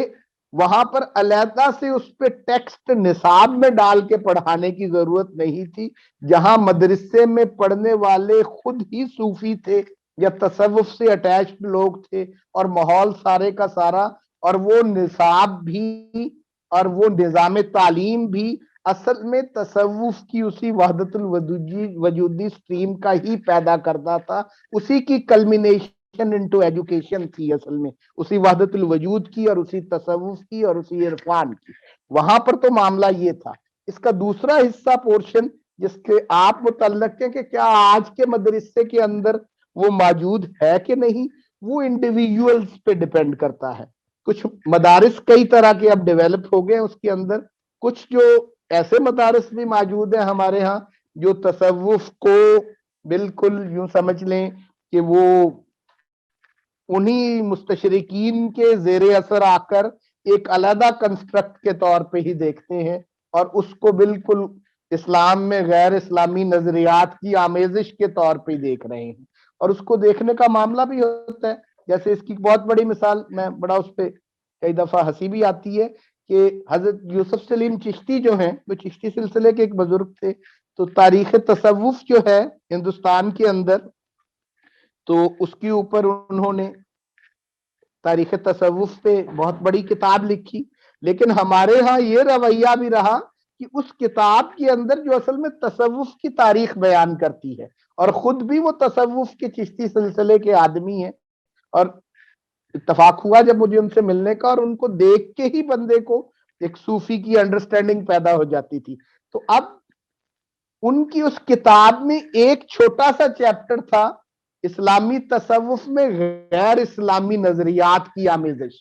وہاں پر علیحدہ سے اس پہ ٹیکسٹ نصاب میں ڈال کے پڑھانے کی ضرورت نہیں تھی، جہاں مدرسے میں پڑھنے والے خود ہی صوفی تھے یا تصوف سے اٹیچڈ لوگ تھے، اور ماحول سارے کا سارا، اور وہ نصاب بھی اور وہ نظام تعلیم بھی اصل میں تصوف کی اسی وحدت الوجودی سٹریم کا ہی پیدا کرتا تھا، اسی کی کلمینیشن انٹو ایجوکیشن تھی اصل میں، اسی وحدت الوجود کی اور اسی تصوف کی اور اسی عرفان کی۔ وہاں پر تو معاملہ یہ تھا۔ اس کا دوسرا حصہ پورشن جس کے آپ متعلق ہیں کہ کیا آج کے مدرسے کے اندر وہ موجود ہے کہ نہیں، وہ انڈیویجولز پہ ڈیپینڈ کرتا ہے۔ کچھ مدارس کئی طرح کے اب ڈیولپ ہو گئے اس کے اندر، کچھ جو ایسے مدارس بھی موجود ہیں ہمارے ہاں جو تصوف کو بالکل یوں سمجھ لیں کہ وہ انہی مستشرقین کے زیر اثر آ کر ایک علیحدہ کنسٹرکٹ کے طور پہ ہی دیکھتے ہیں، اور اس کو بالکل اسلام میں غیر اسلامی نظریات کی آمیزش کے طور پہ ہی دیکھ رہے ہیں، اور اس کو دیکھنے کا معاملہ بھی ہوتا ہے۔ جیسے اس کی بہت بڑی مثال، میں بڑا اس پہ کئی دفعہ ہنسی بھی آتی ہے کہ حضرت یوسف سلیم چشتی جو ہیں، وہ چشتی سلسلے کے ایک بزرگ تھے، تو تاریخ تصوف جو ہے ہندوستان کے اندر، تو اس کے اوپر انہوں نے تاریخ تصوف پہ بہت بڑی کتاب لکھی، لیکن ہمارے ہاں یہ رویہ بھی رہا کہ اس کتاب کے اندر جو اصل میں تصوف کی تاریخ بیان کرتی ہے، اور خود بھی وہ تصوف کے چشتی سلسلے کے آدمی ہیں، اور اتفاق ہوا جب مجھے ان سے ملنے کا، اور ان کو دیکھ کے ہی بندے کو ایک صوفی کی انڈرسٹینڈنگ پیدا ہو جاتی تھی۔ تو اب ان کی اس کتاب میں ایک چھوٹا سا چیپٹر تھا اسلامی تصوف میں غیر اسلامی نظریات کی آمیزش۔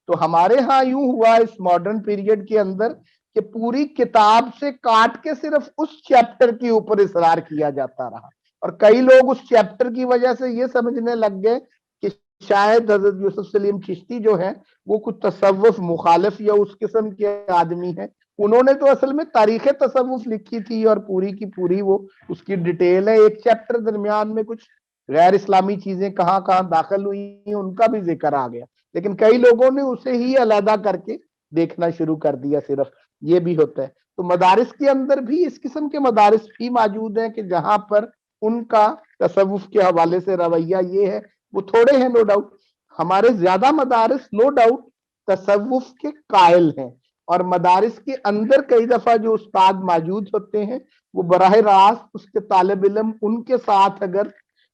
تو ہمارے ہاں یوں ہوا اس ماڈرن پیریڈ کے اندر کہ پوری کتاب سے کاٹ کے صرف اس چیپٹر کے اوپر اصرار کیا جاتا رہا، اور کئی لوگ اس چیپٹر کی وجہ سے یہ سمجھنے لگ گئے کہ شاید حضرت یوسف سلیم چشتی جو ہیں وہ کچھ تصوف مخالف یا اس قسم کے آدمی ہیں۔ انہوں نے تو اصل میں تاریخ تصوف لکھی تھی، اور پوری کی پوری وہ اس کی ڈیٹیل ہے، ایک چیپٹر درمیان میں کچھ غیر اسلامی چیزیں کہاں کہاں داخل ہوئی ان کا بھی ذکر آ گیا، لیکن کئی لوگوں نے اسے ہی علیحدہ کر کے دیکھنا شروع کر دیا، صرف یہ بھی ہوتا ہے۔ تو مدارس کے اندر بھی اس قسم کے مدارس بھی موجود ہیں کہ جہاں پر ان کا تصوف کے حوالے سے رویہ یہ ہے، وہ تھوڑے ہیں نو ڈاؤٹ، ہمارے زیادہ مدارس نو ڈاؤٹ تصوف کے قائل ہیں، اور مدارس کے اندر کئی دفعہ جو استاد موجود ہوتے ہیں وہ براہ راست اس کے طالب علم ان کے ساتھ اگر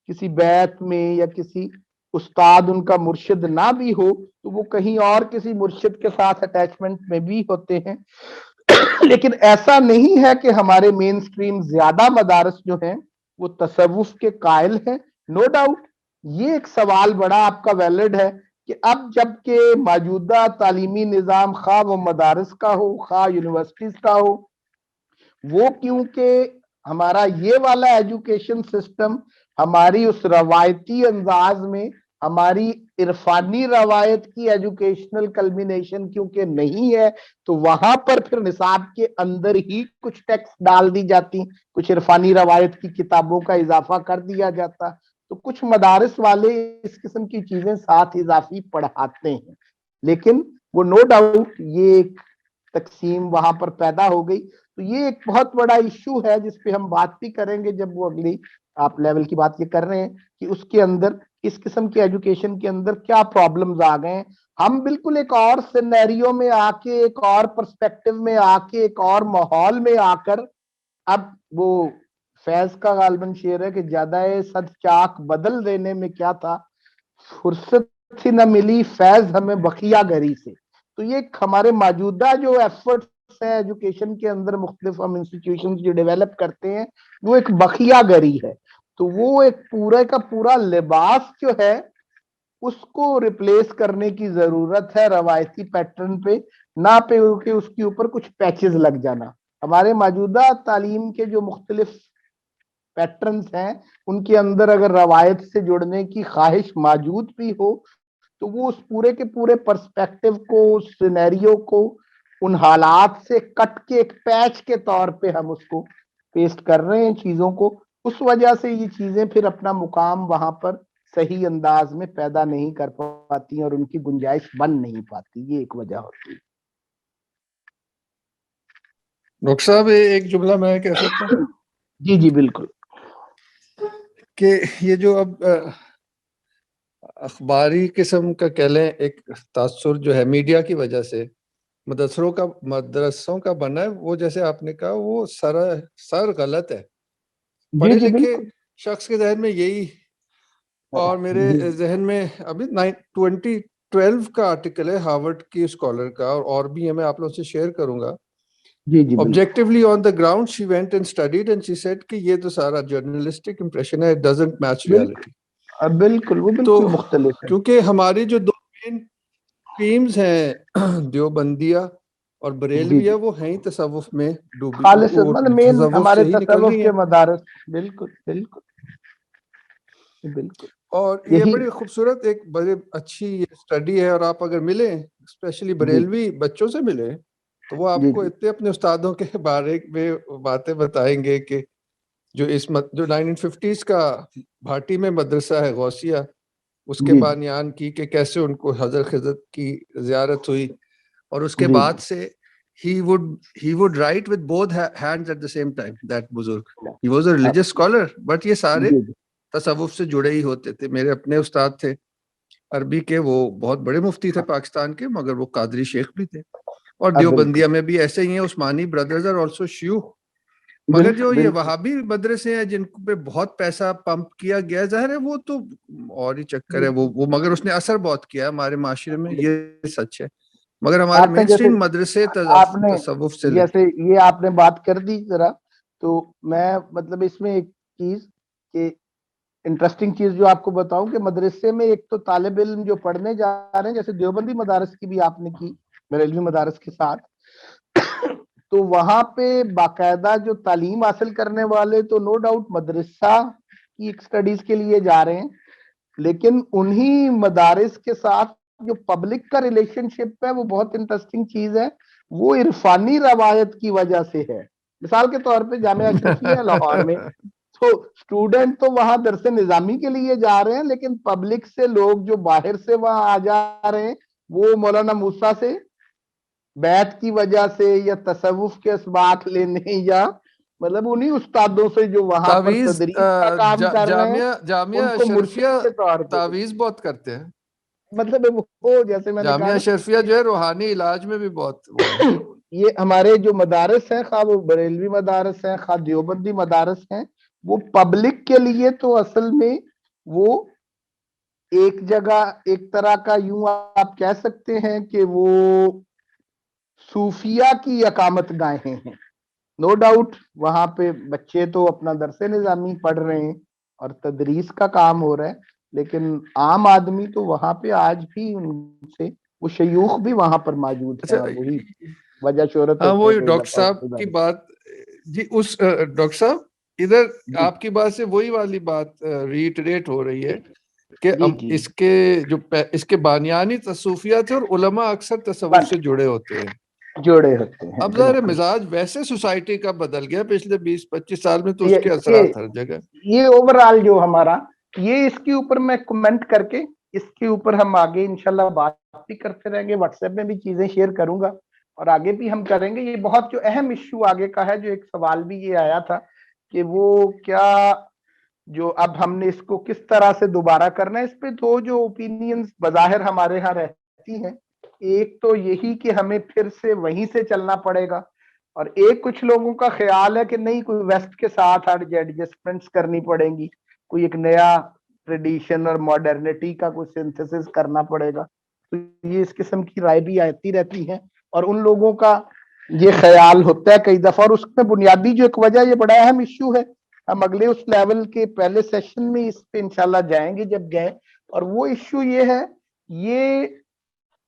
کسی بیت میں یا کسی استاد ان کا مرشد نہ بھی ہو تو وہ کہیں اور کسی مرشد کے ساتھ اٹیچمنٹ میں بھی ہوتے ہیں، لیکن ایسا نہیں ہے کہ ہمارے مین سٹریم زیادہ مدارس جو ہیں وہ تصوف کے قائل ہیں۔ نو ڈاؤٹ یہ ایک سوال بڑا آپ کا ویلڈ ہے کہ اب جب کہ موجودہ تعلیمی نظام خواہ وہ مدارس کا ہو خواہ یونیورسٹیز کا ہو، وہ کیونکہ ہمارا یہ والا ایجوکیشن سسٹم ہماری اس روایتی انداز میں ہماری عرفانی روایت کی ایجوکیشنل کلمینیشن کیونکہ نہیں ہے، تو وہاں پر پھر نصاب کے اندر ہی کچھ ٹیکسٹ ڈال دی جاتی، کچھ عرفانی روایت کی کتابوں کا اضافہ کر دیا جاتا، تو کچھ مدارس والے اس قسم کی چیزیں ساتھ اضافی پڑھاتے ہیں، لیکن وہ نو ڈاؤٹ یہ ایک تقسیم وہاں پر پیدا ہو گئی۔ تو یہ ایک بہت بڑا ایشو ہے جس پہ ہم بات بھی کریں گے جب وہ اگلی آپ لیول کی بات یہ کر رہے ہیں کہ اس کے اندر اس قسم کی ایجوکیشن کے اندر کیا پرابلمز آ گئے ہیں۔ ہم بالکل ایک اور سینیریو میں آ کے، ایک اور پرسپیکٹو میں آ کے، ایک اور ماحول میں آ کر، اب وہ فیض کا غالباً شعر ہے کہ زیادہ صد چاک بدل دینے میں کیا تھا، فرصت ہی نہ ملی فیض ہمیں بقیہ گری سے۔ تو یہ ہمارے موجودہ جو ایفرٹس ہیں ایجوکیشن کے اندر، مختلف ہم انسٹیٹیوشنز جو ڈیولپ کرتے ہیں، وہ ایک بقیہ گری ہے۔ تو وہ ایک پورے کا پورا لباس جو ہے اس کو ریپلیس کرنے کی ضرورت ہے روایتی پیٹرن پہ، نہ پہ کہ اس کے اوپر کچھ پیچز لگ جانا۔ ہمارے موجودہ تعلیم کے جو مختلف پیٹرنز ہیں ان کے اندر اگر روایت سے جڑنے کی خواہش موجود بھی ہو تو وہ اس پورے کے پورے پرسپیکٹو کو، اس سینیریو کو، ان حالات سے کٹ کے ایک پیچ کے طور پہ ہم اس کو پیسٹ کر رہے ہیں چیزوں کو، اس وجہ سے یہ چیزیں پھر اپنا مقام وہاں پر صحیح انداز میں پیدا نہیں کر پاتی اور ان کی گنجائش بن نہیں پاتی، یہ ایک وجہ ہوتی ہے۔ ڈاکٹر صاحب ایک جملہ میں کہہ سکتا ہوں؟ جی جی بالکل. کہ یہ جو اب اخباری قسم کا کہہ لیں ایک تاثر جو ہے میڈیا کی وجہ سے مدرسوں کا بنا ہے، وہ جیسے آپ نے کہا وہ سر غلط ہے. پڑھے لکھے شخص کے ذہن میں یہی، اور میرے ذہن میں ابھی 2012 کا آرٹیکل ہے ہارورڈ کی اسکالر کا، اور بھی ہے، میں آپ لوگوں سے شیئر کروں گا. Objectively on the ground she went and studied and she said کہ یہ تو سارا جرنلسٹک امپریشن ہے, it doesn't match reality. بالکل وہ بالکل مختلف ہے. کیونکہ ہماری جو دو مین ٹیمز ہیں دیوبندیہ اور بریلویہ وہ ہیں تصوف میں ڈوبی، خالص مطلب مین ہمارے تصوف کے مدارس. بالکل بالکل بالکل. اور یہ بڑی خوبصورت ایک بڑی اچھی اسٹڈی ہے، اور آپ اگر ملیں اسپیشلی بریلوی بچوں سے ملیں تو وہ آپ کو اتنے اپنے استادوں کے بارے میں باتیں بتائیں گے کہ جو جو 1950s کا بھاٹی میں مدرسہ ہے غوثیہ، اس کے بانیان کی کہ کیسے ان کو حضرت خضر کی زیارت ہوئی، اور اس کے بعد سے he would write with both hands at the same time. that بزرگ he was a religious scholar but یہ سارے تصوف سے جڑے ہی ہوتے تھے. میرے اپنے استاد تھے عربی کے، وہ بہت بڑے مفتی تھے پاکستان کے، مگر وہ قادری شیخ بھی تھے. اور دیوبندیہ میں بھی ایسے ہی ہیں، عثمانی بردرز اور آلسو شیوخ. مگر جو یہ وہابی مدرسے ہیں جن پہ بہت پیسہ پمپ کیا گیا، ظاہر ہے وہ تو اور ہی چکر ہے وہ مگر اس نے اثر بہت کیا ہے ہمارے معاشرے میں، یہ سچ ہے. مگر ہمارے مین اسٹریم مدرسے تصوف سے جیسے یہ آپ نے بات کر دی ذرا، تو میں مطلب اس میں ایک چیز کہ انٹرسٹنگ چیز جو آپ کو بتاؤں کہ مدرسے میں ایک تو طالب علم جو پڑھنے جا رہے ہیں، جیسے دیوبندی مدارس کی بھی آپ نے کی بریلوی مدارس کے ساتھ، تو وہاں پہ باقاعدہ جو تعلیم حاصل کرنے والے تو نو ڈاؤٹ مدرسہ کی ایک سٹڈیز کے لیے جا رہے ہیں، لیکن انہی مدارس کے ساتھ جو پبلک کا ریلیشن شپ ہے وہ بہت انٹرسٹنگ چیز ہے. وہ عرفانی روایت کی وجہ سے ہے. مثال کے طور پہ جامعہ اشرفیہ لاہور میں تو اسٹوڈنٹ تو وہاں درس نظامی کے لیے جا رہے ہیں، لیکن پبلک سے لوگ جو باہر سے وہاں آ جا رہے ہیں وہ مولانا موسیٰ سے بیعت کی وجہ سے یا تصوف کے اسباق لینے یا مطلب انہی استادوں سے جو وہاں پر تدریس کا کام کر رہے ہیں جامعہ ان کو مرشد کے طور پہ تعویذ بہت کرتے ہیں. مطلب وہ جیسے میں نے کہا جامعہ اشرفیہ جو ہے روحانی علاج میں بھی بہت یہ ہمارے جو مدارس ہیں، خواہ وہ بریلوی مدارس ہیں خواہ دیوبندی مدارس ہیں، وہ پبلک کے لیے تو اصل میں وہ ایک جگہ ایک طرح کا یوں آپ کہہ سکتے ہیں کہ وہ صوفیہ کی اقامت گاہیں ہیں. نو ڈاؤٹ وہاں پہ بچے تو اپنا درس نظامی پڑھ رہے ہیں اور تدریس کا کام ہو رہا ہے، لیکن عام آدمی تو وہاں پہ آج بھی ان سے وہ شیوخ بھی وہاں پر موجود ہیں. اور وہی وجہ شہرت وہی ڈاکٹر صاحب کی بات جی، اس ڈاکٹر صاحب ادھر آپ کی بات سے وہی والی بات ریٹریٹ ہو رہی ہے کہ اس کے بانیانی تصوفیہ تھے، اور علماء اکثر تصوف سے جڑے ہوتے ہیں. اب ظاہر مزاج ویسے سوسائٹی کا بدل گیا پچھلے 20-25 سال میں، تو اس کے اثرات ہر جگہ. یہ اوور آل جو ہمارا یہ اس کے اوپر میں کمنٹ کر کے اس کے اوپر ہم آگے انشاءاللہ بات بھی کرتے رہیں گے. واٹس ایپ میں بھی چیزیں شیئر کروں گا اور آگے بھی ہم کریں گے. یہ بہت جو اہم ایشو آگے کا ہے، جو ایک سوال بھی یہ آیا تھا کہ وہ کیا جو اب ہم نے اس کو کس طرح سے دوبارہ کرنا ہے. اس پہ دو جو اوپینینز بظاہر ہمارے ہاں رہتی ہیں، ایک تو یہی کہ ہمیں پھر سے وہیں سے چلنا پڑے گا، اور ایک کچھ لوگوں کا خیال ہے کہ نہیں، کوئی ویسٹ کے ساتھ ایڈجسٹمنٹس کرنی پڑیں گی، کوئی ایک نیا ٹریڈیشن اور ماڈرنٹی کا کوئی سنتھسس کرنا پڑے گا. تو یہ اس قسم کی رائے بھی آتی رہتی ہیں، اور ان لوگوں کا یہ خیال ہوتا ہے کئی دفعہ. اور اس میں بنیادی جو ایک وجہ، یہ بڑا اہم ایشو ہے، ہم اگلے اس لیول کے پہلے سیشن میں اس پہ انشاءاللہ جائیں گے جب گئے. اور وہ ایشو یہ ہے، یہ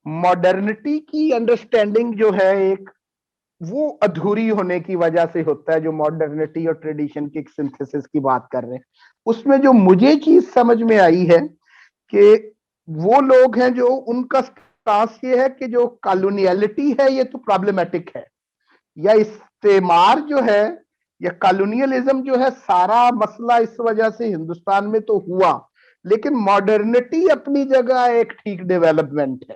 ماڈرنٹی کی انڈرسٹینڈنگ جو ہے ایک وہ ادھوری ہونے کی وجہ سے ہوتا ہے. جو ماڈرنٹی اور ٹریڈیشن کی ایک سنتھسس کی بات کر رہے ہیں، اس میں جو مجھے چیز سمجھ میں آئی ہے کہ وہ لوگ ہیں جو ان کا سٹانس یہ ہے کہ جو کالونیلٹی ہے یہ تو پرابلمیٹک ہے، یا استعمار جو ہے یا کالونیلزم جو ہے سارا مسئلہ اس وجہ سے ہندوستان میں تو ہوا، لیکن ماڈرنٹی اپنی جگہ ایک ٹھیک ڈیولپمنٹ ہے.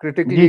critically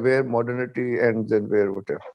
where modernity ends and where whatever।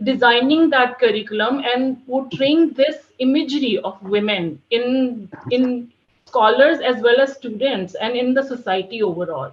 designing that curriculum and portraying this imagery of women in scholars as well as students and in the society overall।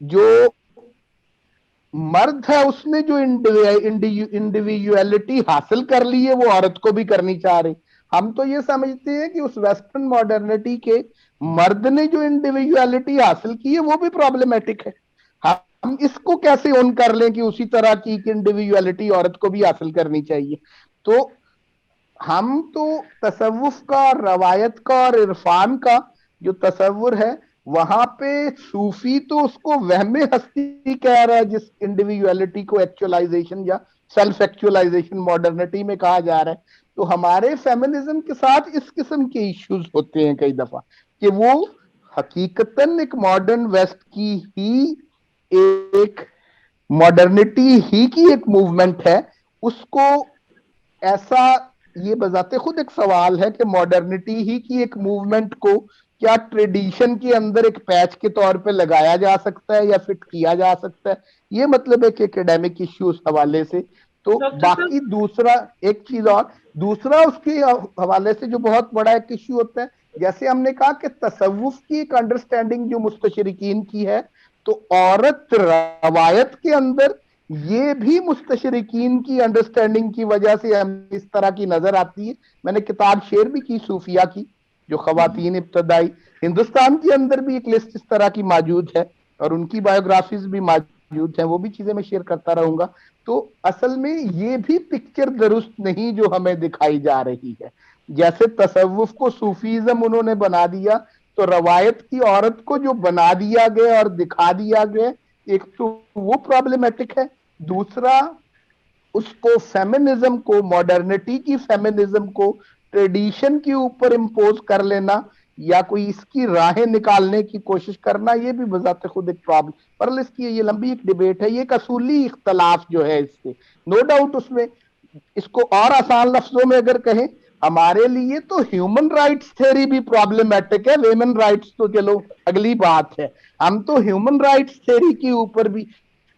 جو مرد ہے اس نے جو انڈیویجویلٹی حاصل کر لی ہے وہ عورت کو بھی کرنی چاہ رہی. ہم تو یہ سمجھتے ہیں کہ اس ویسٹرن ماڈرنٹی کے مرد نے جو انڈیویجویلٹی حاصل کی ہے وہ بھی پرابلمیٹک ہے. ہم اس کو کیسے اون کر لیں کہ اسی طرح کی انڈیویجویلٹی عورت کو بھی حاصل کرنی چاہیے. تو ہم تو تصوف کا اور روایت کا اور عرفان کا جو تصور ہے وہاں پہ صوفی تو اس کو وہم ہستی کہہ رہا ہے جس انڈیویجویلٹی کو ایکچولائزیشن یا سیلف ایکچولائزیشن ماڈرنٹی میں کہا جا رہا ہے. تو ہمارے فیمنزم کے ساتھ اس قسم کے ایشوز ہوتے ہیں کئی دفعہ کہ وہ حقیقتاً ایک ماڈرن ویسٹ کی ہی ایک ماڈرنٹی ہی کی ایک موومنٹ ہے. اس کو ایسا یہ بذات خود ایک سوال ہے کہ ماڈرنٹی ہی کی ایک موومنٹ کو کیا ٹریڈیشن کے اندر ایک پیچ کے طور پہ لگایا جا سکتا ہے یا فٹ کیا جا سکتا ہے. یہ مطلب ہے کہ ایکیڈیمک ایشو اس حوالے سے. تو باقی دوسرا ایک چیز اور دوسرا اس کے حوالے سے جو بہت بڑا ایک ایشو ہوتا ہے, جیسے ہم نے کہا کہ تصوف کی ایک انڈرسٹینڈنگ جو مستشرقین کی ہے, تو عورت روایت کے اندر یہ بھی مستشرقین کی انڈرسٹینڈنگ کی وجہ سے ہمیں اس طرح کی نظر آتی ہے. میں نے کتاب شیئر بھی کی صوفیہ کی, جو خواتین ابتدائی ہندوستان کے اندر بھی ایک لسٹ اس طرح کی موجود ہے اور ان کی بایوگرافیز بھی موجود ہیں, وہ بھی چیزیں میں شیئر کرتا رہوں گا. تو اصل میں یہ بھی پکچر درست نہیں جو ہمیں دکھائی جا رہی ہے. جیسے تصوف کو صوفیزم انہوں نے بنا دیا, تو روایت کی عورت کو جو بنا دیا گیا اور دکھا دیا گیا, ایک تو وہ پرابلمیٹک ہے, دوسرا اس کو فیمنزم کو, ماڈرنٹی کی فیمنزم کو ٹریڈیشن کے اوپر امپوز کر لینا یا کوئی اس کی راہیں نکالنے کی کوشش کرنا, یہ بھی بذات خود ایک پرابلم. پر اس کی یہ لمبی ایک ڈیبیٹ ہے, یہ ایک اصولی اختلاف جو ہے اس سے نو ڈاؤٹ اس میں, اس کو اور آسان لفظوں میں اگر کہیں ہمارے لیے تو ہیومن رائٹس تھیوری بھی پرابلمیٹک ہے. ویمن رائٹس تو چلو اگلی بات ہے, ہم تو ہیومن رائٹس تھیوری کے اوپر بھی,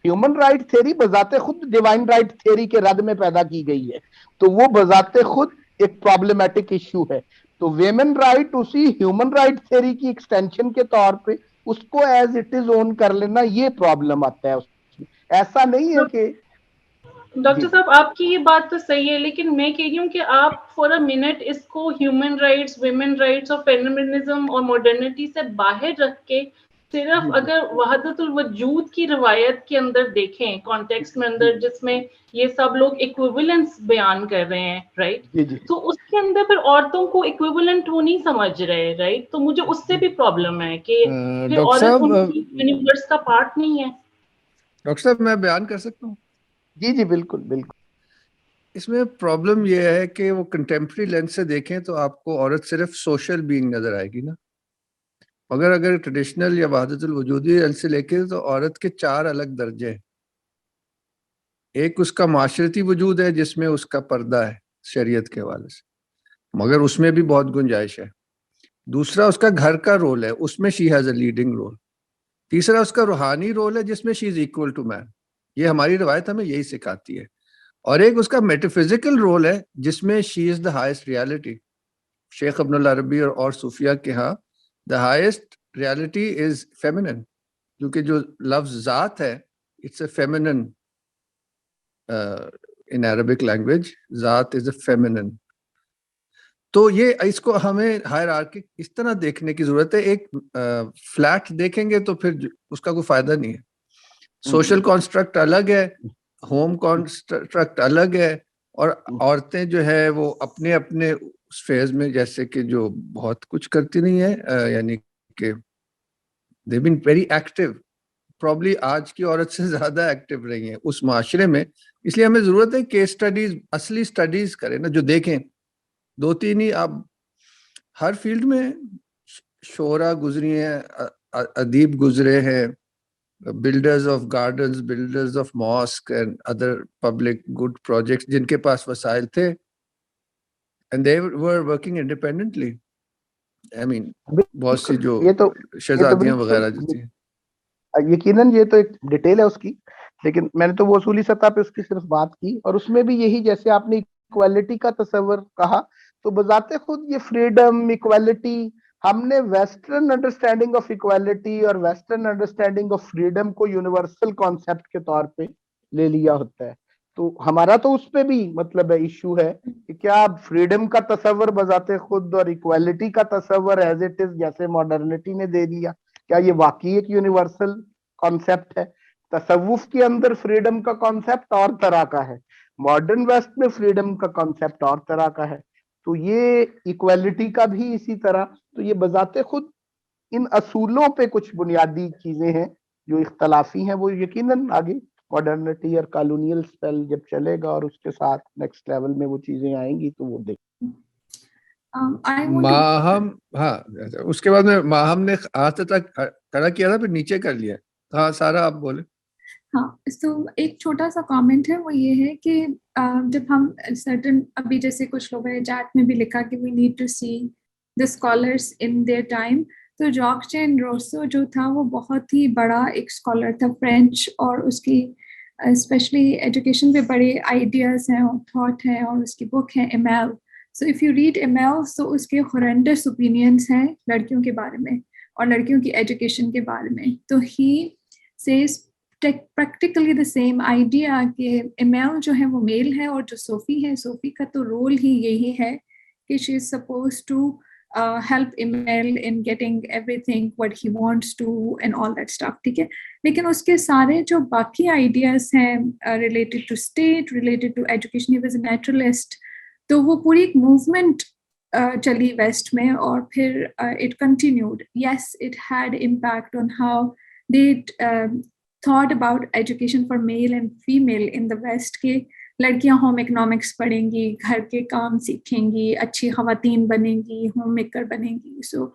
ہیومن رائٹ تھیوری بذات خود ڈیوائن رائٹ تھیوری کے رد میں پیدا کی گئی ہے, تو وہ بذات خود ایک پرابلمیٹک ایشو ہے. تو ویمن رائٹ اسی ہیومن رائٹ تھیوری کی ایکسٹینشن کے طور پہ اس کو ایز اٹ از اون کر لینا, یہ پرابلم آتا ہے اس میں. ایسا نہیں ہے کہ ڈاکٹر صاحب آپ کی یہ بات تو صحیح ہے, لیکن میں کہہ رہی ہوں کہ آپ فور اے منٹ اس کو ہیومن رائٹس, ویمن رائٹس اور فیمنزم اور ماڈرنٹی سے باہر رکھ کے صرف اگر وحدت الوجود کی روایت کے اندر دیکھیں کانٹیکسٹ میں اندر جس میں یہ سب لوگ ایکویولنس بیان کر رہے ہیں, رائٹ, تو اس کے اندر پھر عورتوں کو ایکویولنٹ وہ نہیں سمجھ رہے, رائٹ, تو مجھے اس سے بھی پرابلم ہے کہ پھر عورت ان کی یونیورس کا پارٹ نہیں ہے. ڈاکٹر صاحب میں بیان کر سکتا ہوں؟ جی جی بالکل بالکل. اس میں پرابلم یہ ہے کہ وہ کنٹمپری لینس سے دیکھیں تو آپ کو عورت صرف سوشل بینگ نظر آئے گی نا, مگر اگر ٹریڈیشنل یا وحدت الوجودی لینس سے دیکھیں تو عورت کے 4 الگ درجے ہیں. ایک اس کا معاشرتی وجود ہے جس میں اس کا پردہ ہے شریعت کے حوالے سے, مگر اس میں بھی بہت گنجائش ہے. دوسرا اس کا گھر کا رول ہے, اس میں she has a leading role. تیسرا اس کا روحانی رول ہے جس میں شی از ایکول ٹو مین, یہ ہماری روایت ہمیں یہی سکھاتی ہے. اور ایک اس کا میٹافزیکل رول ہے جس میں شی از دا ہائیسٹ ریالٹی. شیخ ابن العربی اور صوفیہ کے ہاں the highest reality is feminine, کیونکہ جو لفظ ذات ہے it's a feminine in Arabic language, ذات is a feminine. تو یہ اس کو ہمیں ہائرارکی اس طرح دیکھنے کی ضرورت ہے. ایک فلیٹ دیکھیں گے تو پھر اس کا کوئی فائدہ نہیں ہے. سوشل کانسٹرکٹ الگ ہے, ہوم کانسٹرکٹ الگ ہے, اور عورتیں جو ہے وہ اپنے اپنے اس فیز میں جیسے کہ جو بہت کچھ کرتی نہیں ہے, یعنی کہ they've been very active, probably آج کی عورت سے زیادہ ایکٹیو رہی ہیں اس معاشرے میں. اس لیے ہمیں ضرورت ہے کیس سٹڈیز, اصلی سٹڈیز کریں نا, جو دیکھیں 2-3 ہی. آپ ہر فیلڈ میں شعراء گزری ہیں, ادیب گزرے ہیں, builders of gardens, builders of mosques and other public good projects جن کے پاس وسائل تھے, and they were working independently. I mean بہت سی جو شہزادیاں وغیرہ جو تھیں, یقیناً یہ تو ایک ڈیٹیل ہے اس کی, لیکن میں نے تو وہ اصولی سطح پہ اس کی صرف بات کی, اور اس میں بھی یہی جیسے آپ نے ایکوالٹی کا تصور کہا, تو بذات خود یہ فریڈم, ایکوالٹی ہم نے ویسٹرن انڈرسٹینڈنگ آف اکوالٹی اور ویسٹرن انڈرسٹینڈنگ آف فریڈم کو یونیورسل کانسیپٹ کے طور پہ لے لیا ہوتا ہے. تو ہمارا تو اس پہ بھی مطلب ایشو ہے کہ کیا فریڈم کا تصور بذات خود اور اکوالٹی کا تصور ایز اٹ از جیسے ماڈرنٹی نے دے دیا, کیا یہ واقعی ایک یونیورسل کانسیپٹ ہے؟ تصوف کے اندر فریڈم کا کانسیپٹ اور طرح کا ہے, ماڈرن ویسٹ میں فریڈم کا کانسیپٹ اور طرح کا ہے. تو یہ ایکویلٹی کا بھی اسی طرح. تو یہ بذات خود ان اصولوں پہ کچھ بنیادی چیزیں ہیں جو اختلافی ہیں, وہ یقیناً آگے ماڈرنٹی اور کالونیل سپیل جب چلے گا اور اس کے ساتھ نیکسٹ لیول میں وہ چیزیں آئیں گی تو وہ دیکھ. ماہم, ہاں اس کے بعد میں ماہم نے ہاتھ تک کھڑا کیا تھا پھر نیچے کر لیا. ہاں سارا آپ بولے. ہاں تو ایک چھوٹا سا کامنٹ ہے, وہ یہ ہے کہ جب ہم سرٹن ابھی جیسے کچھ لوگ ہیں چیٹ میں بھی لکھا کہ we need to see the scholars in their time, تو جاک چین روسو جو تھا وہ بہت ہی بڑا ایک اسکالر تھا فرینچ, اور اس کی اسپیشلی ایجوکیشن پہ بڑے آئیڈیاز ہیں اور تھاٹ ہیں, اور اس کی بک ہے Emile. So if you read Emile تو اس کے ہورینڈس اوپینینس ہیں لڑکیوں کے بارے میں اور لڑکیوں کی ایجوکیشن کے بارے میں. تو he says practically the same idea کہ ایمیل جو ہے وہ میل ہے, اور جو صوفی ہے, صوفی کا تو رول ہی یہی ہے کہ she is suppose to help Emil in getting everything what he wants to and all that stuff, ٹھیک ہے. لیکن اس کے سارے جو باقی آئیڈیاز ہیں related to state, related to education, he was a naturalist, تو وہ پوری ایک موومنٹ چلی ویسٹ میں, اور پھر it continued. Yes, it had impact on how they thought about education for male and female in the West, کہ لڑکیاں ہوم اکنامکس پڑھیں گی, گھر کے کام سیکھیں گی, اچھی خواتین بنیں گی, ہوم میکر بنیں گی. سو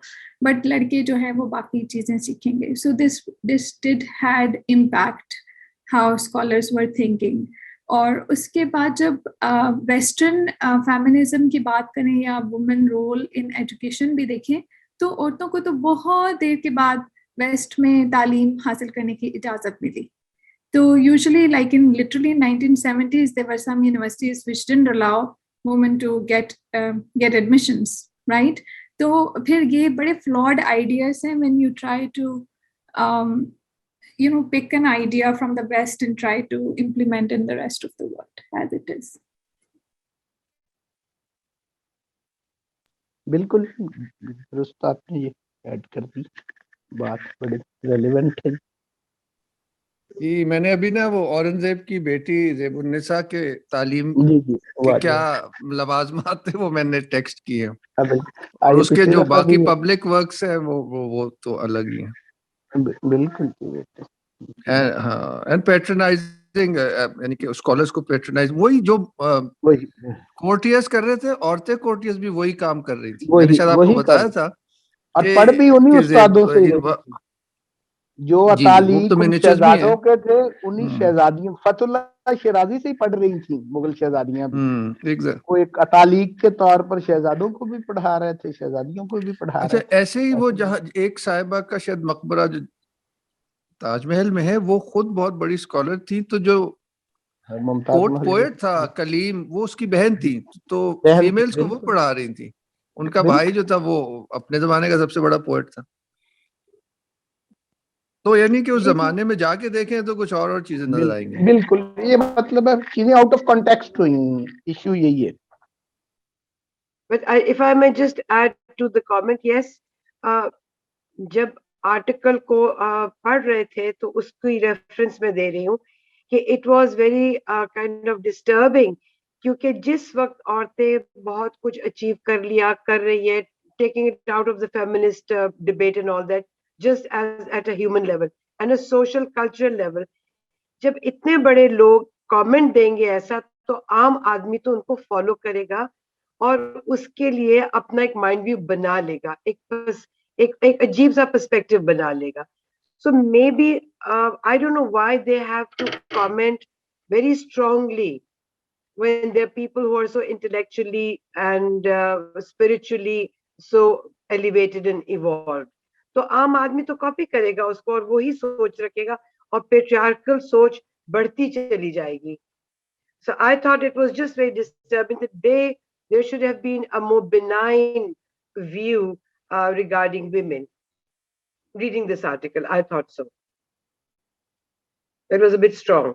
بٹ لڑکے جو ہے وہ باقی چیزیں سیکھیں گے. So this did had impact how scholars were thinking. اور اس کے بعد جب ویسٹرن فیمنزم کی بات کریں یا وومن رول ان ایجوکیشن بھی دیکھیں, تو عورتوں کو تو بہت دیر کے بعد ویسٹ میں تعلیم حاصل کرنے کی اجازت ملی. تو usually like in literally 1970s there were some universities which didn't allow women to get admissions, right? تو پھر یہ بڑے flawed ideas ہیں when you try to pick an idea from the West and try to implement in the rest of the world as it is. بالکل درست آپ نے یہ ایڈ کر دی, بات بڑی ریلیونٹ ہے. جی میں نے ابھی نا وہ اورنگزیب کی بیٹی زیب النساء کے تعلیم کے کیا لوازمات تھے وہ میں نے ٹیکسٹ کیے, اور اس کے جو باقی پبلک ورکس ہیں وہ تو الگ ہی ہیں. بالکل. ہاں, اینڈ پیٹرنائزنگ, یعنی کہ اسکالرس کو پیٹرنائز, وہی جو کورٹیئرز کر رہے تھے, عورتیں کورٹیئرز بھی وہی کام کر رہی تھی. میں نے شاید آپ کو بتایا تھا, اور پڑھ بھی انہی استادوں سے جو اطالیق شہزادوں کے تھے, انہی شہزادیوں, فتح اللہ شیرازی سے ہی پڑھ رہی تھیں مغل شہزادیاں بھی. وہ ایک اطالیق کے طور پر شہزادوں کو بھی پڑھا رہے تھے, شہزادیوں کو بھی پڑھا رہے تھے. ایسے ہی وہ جہاں ایک صاحبہ کا شاید مقبرہ جو تاج محل میں ہے, وہ خود بہت بڑی اسکالر تھی. تو جو کوٹ پوئٹ تھا کلیم, وہ اس کی بہن تھی, تو فیمیلز کو وہ پڑھا رہی تھی. ان کا بھائی جو تھا وہ اپنے زمانے کا سب سے بڑا پوئٹ تھا. تو یعنی کہ اس زمانے میں جا کے دیکھیں تو کچھ اور چیزیں نظر آئیں گی. بالکل, یہ مطلب ہے چیزیں آؤٹ آف کانٹیکسٹ ہوئی ہیں, ایشو یہی ہے. But if I may just add to the comment, yes, جب آرٹیکل کو پڑھ رہے تھے تو اس کی ریفرنس میں دے رہی ہوں کہ it was very kind of disturbing, کیونکہ جس وقت عورتیں بہت کچھ اچیو کر رہی ہے, taking it out of the feminist debate and all that, just as at a human level and a social cultural level, جب اتنے بڑے لوگ کامنٹ دیں گے ایسا, تو عام آدمی تو ان کو فالو کرے گا اور اس کے لیے اپنا ایک مائنڈ ویو بنا لے گا, ایک عجیب سا پرسپیکٹو بنا لے گا. So maybe I don't know why they have to comment very strongly when there are people who are so intellectually and spiritually so elevated and evolved. تو عام آدمی تو کاپی کرے گا اس کو, اور وہی سوچ رکھے گا, اور پیٹریارکل سوچ بڑھتی چلی جائے گی. So I thought it was just very disturbing that there should have been a more benign view regarding women. Reading this article, I thought so. It was a bit strong.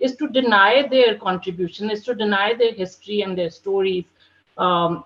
is to deny their contribution, is to deny their history and their stories,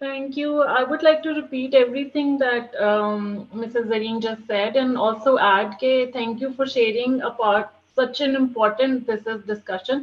Thank you. I would like to repeat everything that Mrs. Zareen just said, and also add ke thank you for sharing about such an important discussion.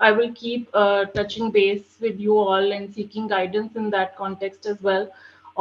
I will keep touching base with you all and seeking guidance in that context as well.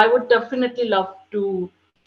I would definitely love to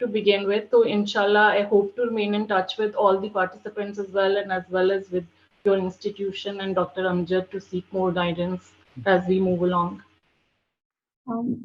to begin with. So inshallah I hope to remain in touch with all the participants as well as with your institution and Dr. Amjad to seek more guidance as we move along.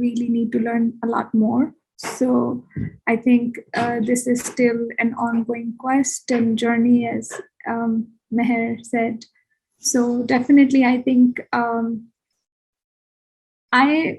really need to learn a lot more. So I think this is still an ongoing quest and journey, as Meher said. So definitely, I think I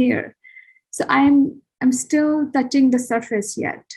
here. So I'm still touching the surface yet.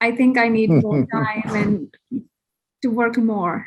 I think I need more time and to work more.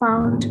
found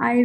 I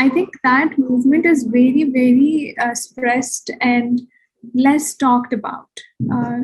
I think that movement is very, very suppressed and less talked about.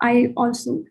I also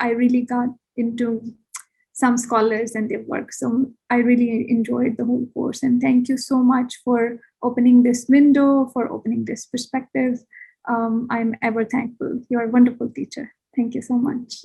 I really got into some scholars and their work. So I really enjoyed the whole course. And thank you so much for opening this window, for opening this perspective. I'm ever thankful. You're a wonderful teacher. Thank you so much.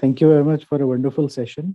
thank you very much for a wonderful session.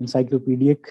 encyclopedic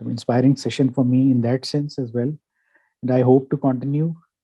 inspiring session for me in that sense as well. And I hope to continue.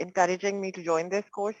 encouraging me to join this course.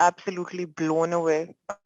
absolutely blown away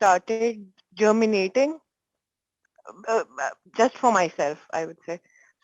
started germinating just for myself, I would say.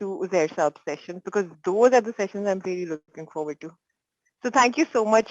to Uzair Saab's sessions, because those are the sessions I'm really looking forward to. So thank you so much,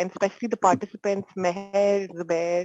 and especially the participants, Meher, Zubair,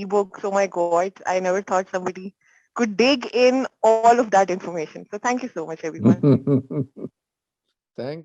e-books. Oh my God, I never thought somebody could dig in all of that information. So thank you so much, everyone. Thank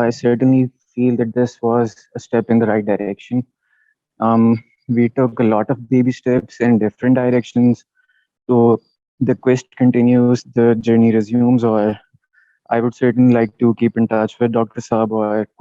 I certainly feel that this was a step in the right direction. We took a lot of baby steps in different directions. So the quest continues, the journey resumes, or I would certainly like to keep in touch with Dr. Saab, or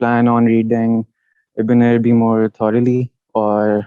plan on reading Ibn Arabi more thoroughly, or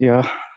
yeah,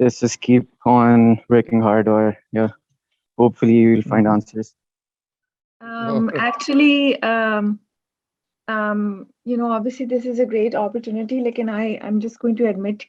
Let's just keep on working hard, or yeah, hopefully we'll find answers. Okay. Actually, obviously this is a great opportunity, lekin I'm just going to admit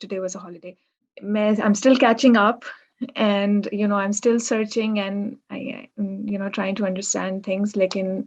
today was a holiday. I'm still catching up and I'm still searching and trying to understand things, lekin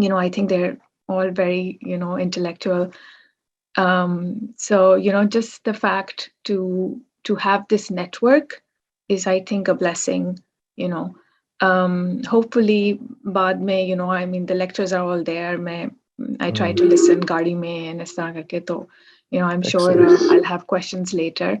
I think they're all very, intellectual. So, just the fact to have this network is, I think, a blessing, hopefully, baad mein, I mean, the lectures are all there. I try to listen, gaadi mein, and is tarah karke, to, I'm sure I'll have questions later.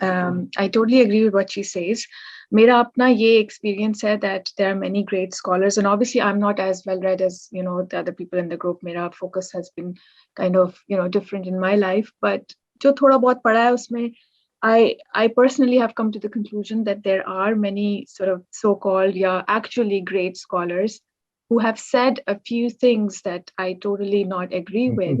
I totally agree with what she says. Mera apna ye experience hai that there are many great scholars, and obviously I'm not as well read as the other people in the group. Mera focus has been kind of different in my life, but jo thoda bahut padha hai usme I personally have come to the conclusion that there are many sort of so-called actually great scholars who have said a few things that I totally not agree with,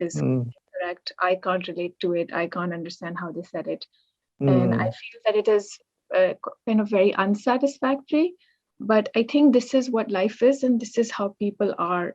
is correct. I can't relate to it. I can't understand how they said it, and I feel that it is kind of very unsatisfactory. But I think this is what life is, and this is how people are.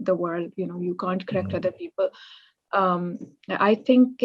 the world. You can't correct other people. I think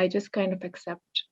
I just kind of accept,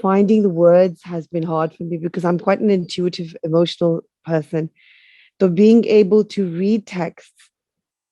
Finding the words has been hard for me because I'm quite an intuitive, emotional person. So being able to read texts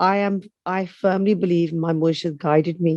I firmly believe my Murshid guided me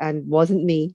and wasn't me.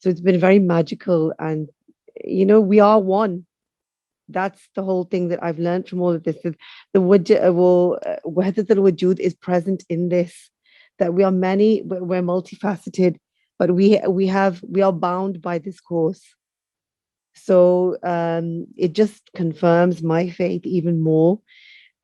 So it's been very magical, and we are one. That's the whole thing that I've learned from all of this. The Wahdat al-Wujud is present in this, that we are many, we're multifaceted, but we are bound by this course. So it just confirms my faith even more.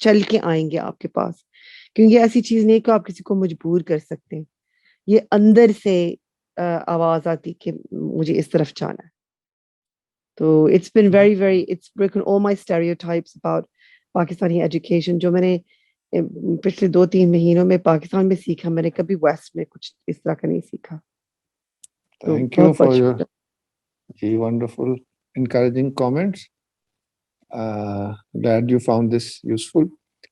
چل کے آئیں گے آپ کے پاس, کیونکہ ایسی چیز نہیں کہ آپ کسی کو مجبور کر سکتے ہیں, یہ اندر سے آواز آتی کہ مجھے اس طرف جانا ہے. تو it's been it's broken all my stereotypes about Pakistani education جو میں نے پچھلے 2-3 مہینوں میں پاکستان میں سیکھا, میں نے کبھی ویسٹ میں کچھ اس طرح کا نہیں سیکھا. Thank you for your wonderful encouraging comments. Glad you found this useful.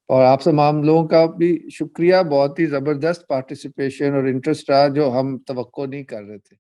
اور آپ تمام لوگوں کا بھی شکریہ, بہت ہی زبردست پارٹیسپیشن اور انٹرسٹ رہا جو ہم توقع نہیں کر رہے تھے.